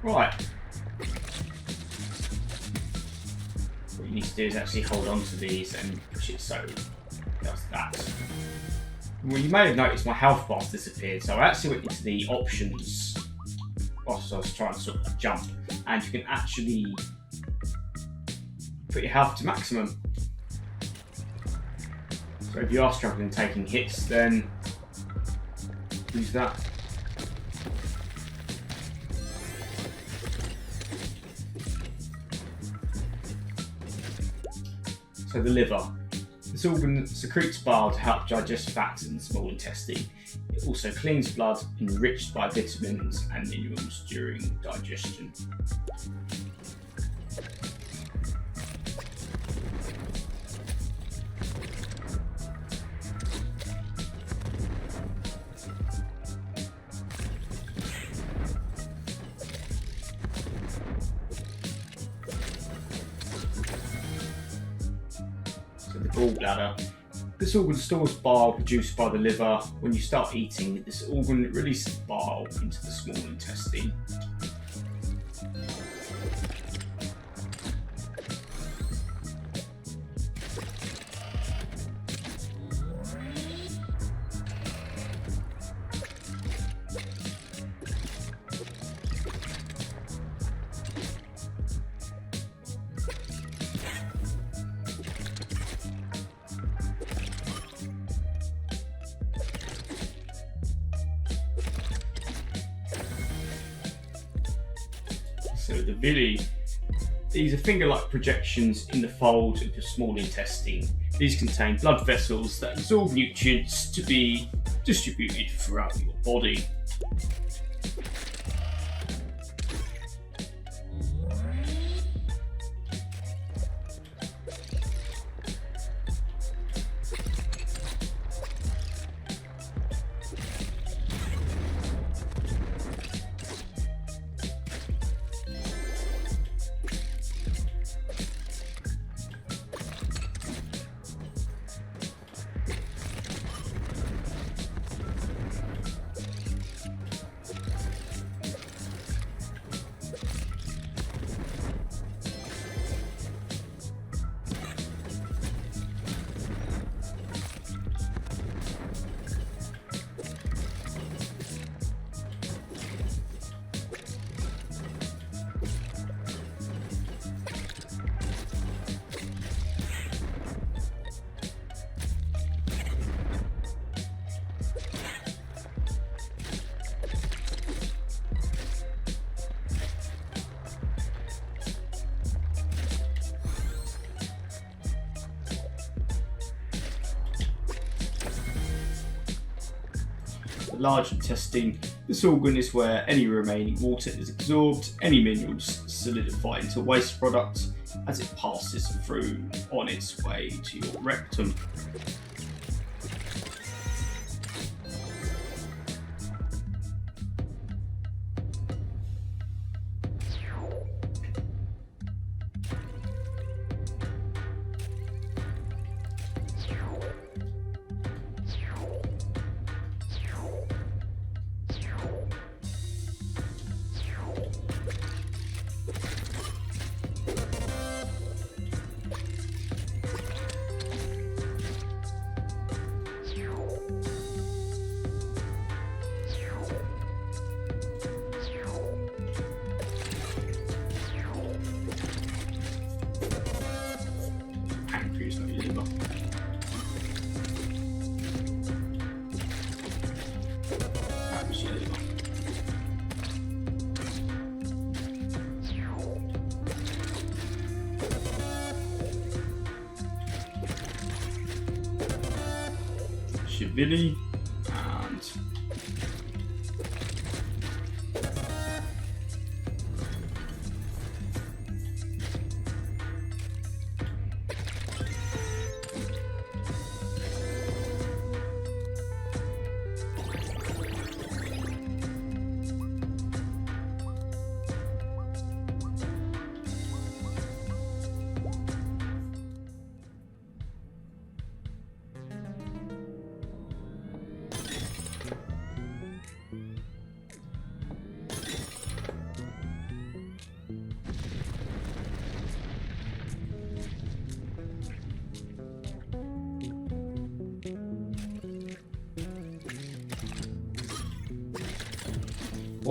Right. What you need to do is actually hold on to these and push it so it does that. Well, you may have noticed my health bar's disappeared, so I actually went into the options whilst I was trying to sort of jump, and you can actually put your health to maximum. So if you are struggling taking hits, then use that. So the liver. This organ secretes bile to help digest fats in the small intestine. It also cleans blood enriched by vitamins and minerals during digestion. Gallbladder. This organ stores bile produced by the liver. When you start eating, this organ releases bile into the small intestine. So the villi, these are finger-like projections in the folds of your small intestine. These contain blood vessels that absorb nutrients to be distributed throughout your body. The large intestine, this organ is where any remaining water is absorbed, any minerals solidify into waste product as it passes through on its way to your rectum. Villi and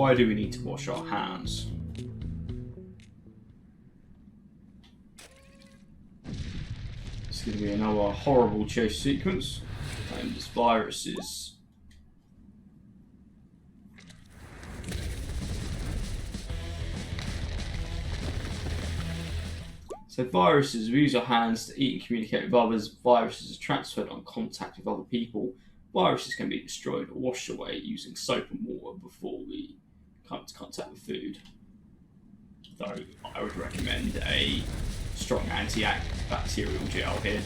why do we need to wash our hands? It's going to be another horrible chase sequence. And there's viruses. So viruses, we use our hands to eat and communicate with others. Viruses are transferred on contact with other people. Viruses can be destroyed or washed away using soap and water before we come into contact with food. Though I would recommend a strong antibacterial gel here.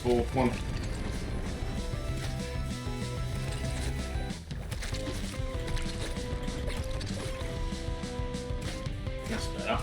fourth one. That's better.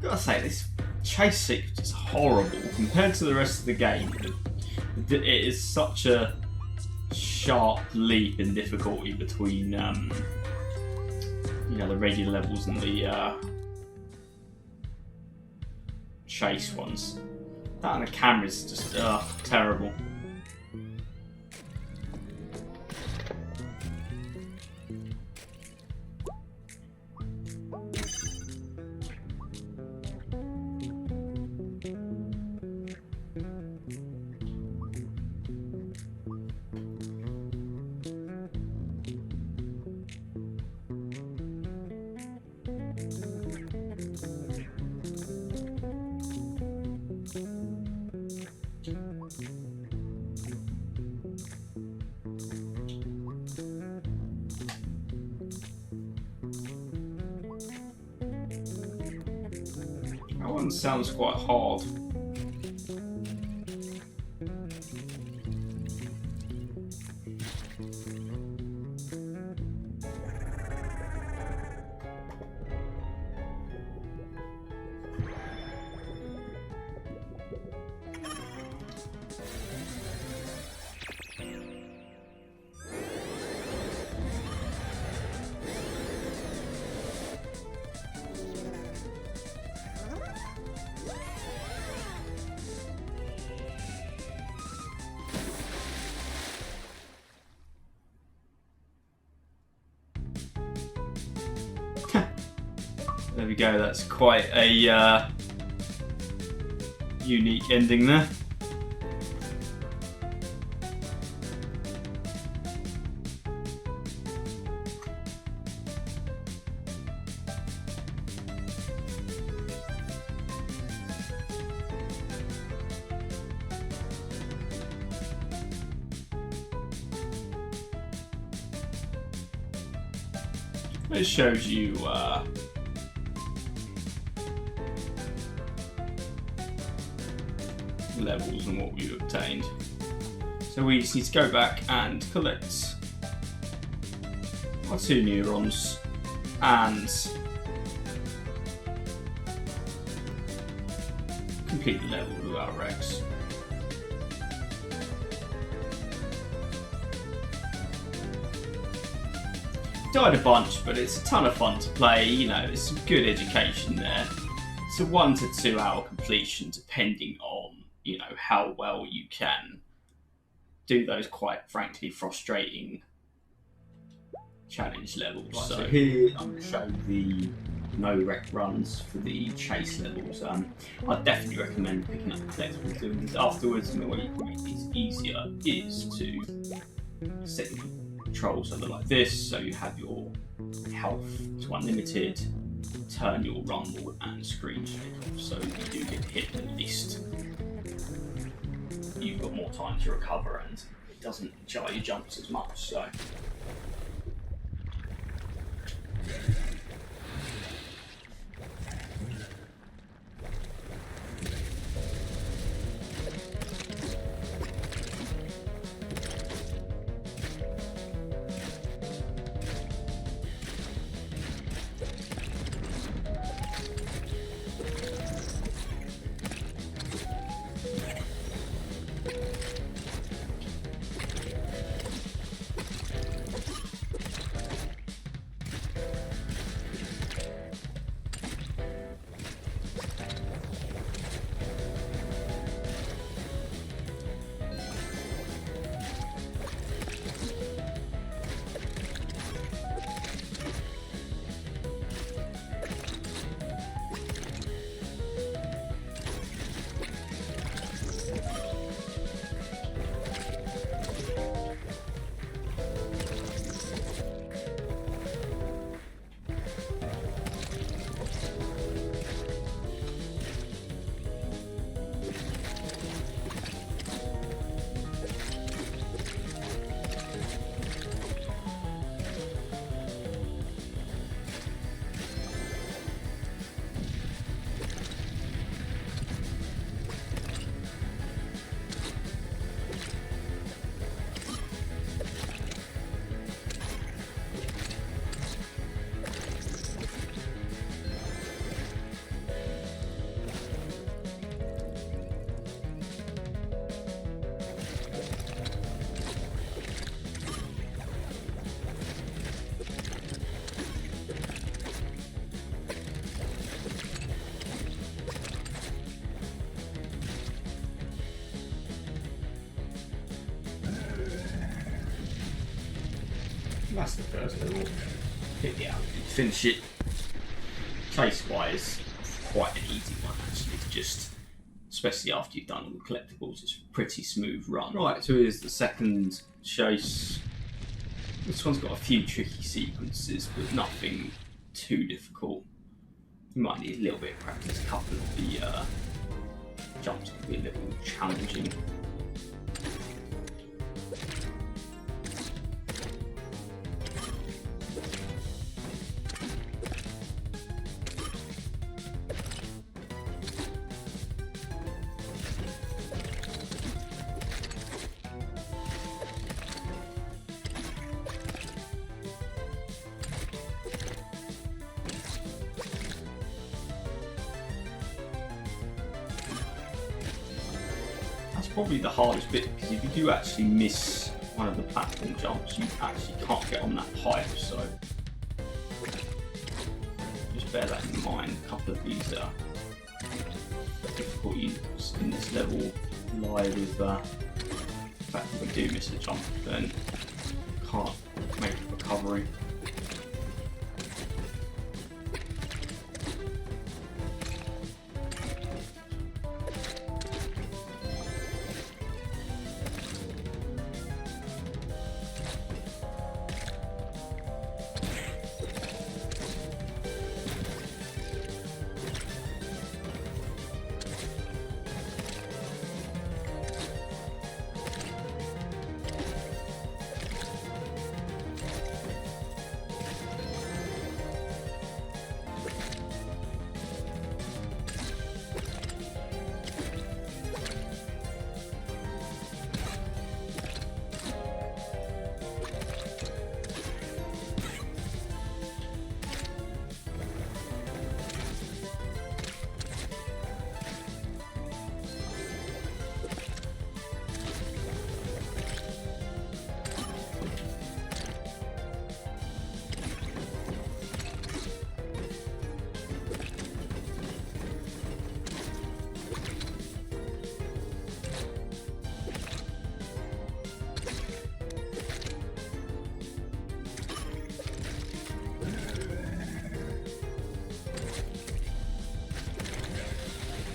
Gotta say, this chase sequence is horrible compared to the rest of the game. It is such a sharp leap in difficulty between, you know, the regular levels and the chase ones. That and the camera's just terrible. That one sounds quite hard. There we go, that's quite a unique ending there. It shows you levels and what we've obtained. So we just need to go back and collect our 2 neurons and complete the level with our Rex. Died a bunch, but it's a ton of fun to play. You know, there's some good education there. It's a 1 to 2 hour completion, depending on, you know, how well you can do those quite frankly frustrating challenge levels. Right, so here I'm going to show the no rec runs for the chase levels. I'd definitely recommend picking up the collectibles, doing these afterwards, and the way you can make these easier is to set your controls something like this, so you have your health to unlimited, turn your rumble and screen straight off, so if you do get hit, at least you've got more time to recover and it doesn't jar your jumps as much. So. That's the first level. Yeah, finish it. Chase-wise, quite an easy one actually. It's just, especially after you've done all the collectibles, it's a pretty smooth run. Right, so here's the second chase. This one's got a few tricky sequences, but nothing too difficult. You might need a little bit of practice. A couple of the jumps can be a little challenging. Probably the hardest bit, because if you do actually miss one of the platform jumps, you actually can't get on that pipe, so just bear that in mind. A couple of these difficulties in this level lie with the fact that if you do miss a jump, then you can't make a recovery.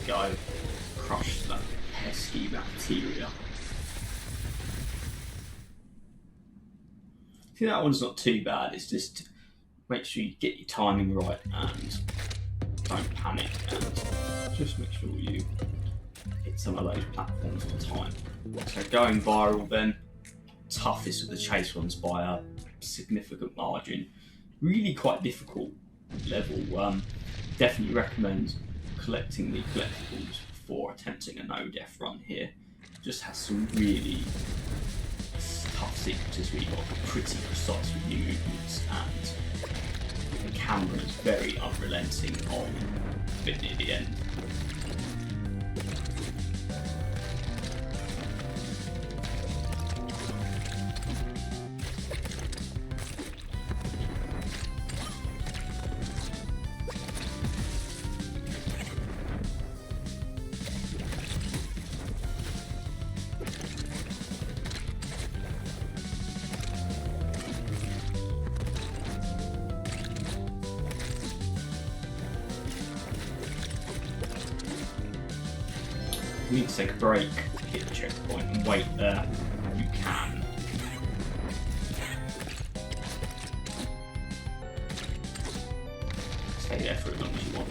Go, crush that pesky bacteria. See, that one's not too bad. It's just make sure you get your timing right and don't panic and just make sure you hit some of those platforms on time. So going viral then, toughest of the chase ones by a significant margin. Really quite difficult level. Definitely recommend collecting the collectibles before attempting a no-death run here. Just has some really tough sequences where you've got to be pretty precise with your movements, and the camera is very unrelenting on a bit near the end. You need to take a break, hit the checkpoint and wait there. You can. Stay there for as long as you want.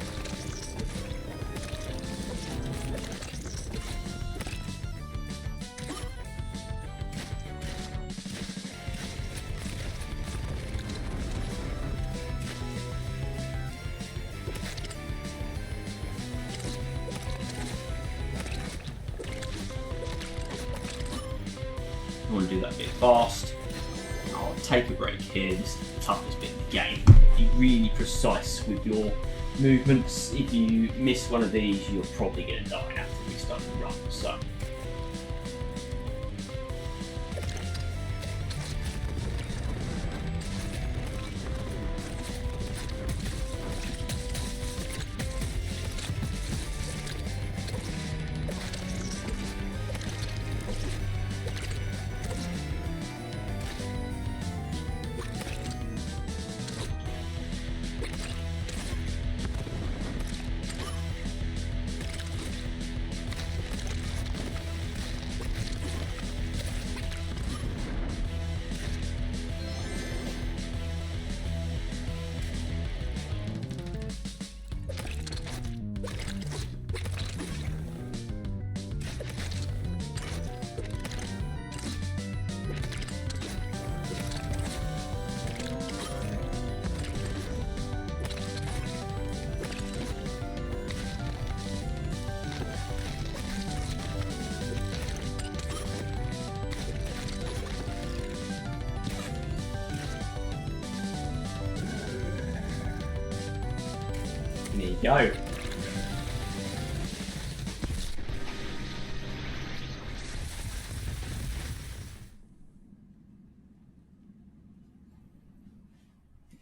I want to do that bit fast. I'll take a break here. This is the toughest bit of the game. Be really precise with your movements. If you miss one of these, you're probably going to die after we start the run. So. There you go.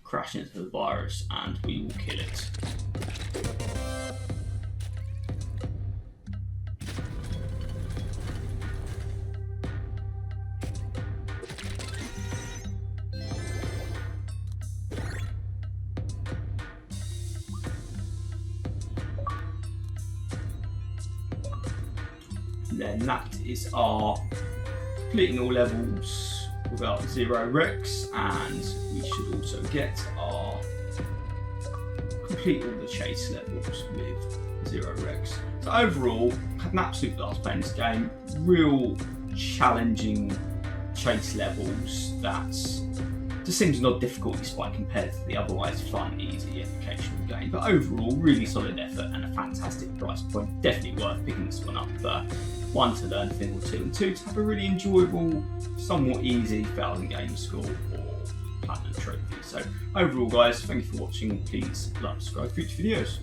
Crash into the virus and we will kill it. Then that is our completing all levels without 0 wrecks, and we should also get our complete all the chase levels with 0 wrecks. So overall, had an absolute blast playing this game. Real challenging chase levels that just seems not difficult despite compared to the otherwise fun, easy, educational game. But overall, really solid effort and a fantastic price point. Definitely worth picking this one up for 1, to learn a thing or two, and 2, to have a really enjoyable, somewhat easy 1000 game score or platinum trophy. So overall guys, thank you for watching. Please like, subscribe for future videos.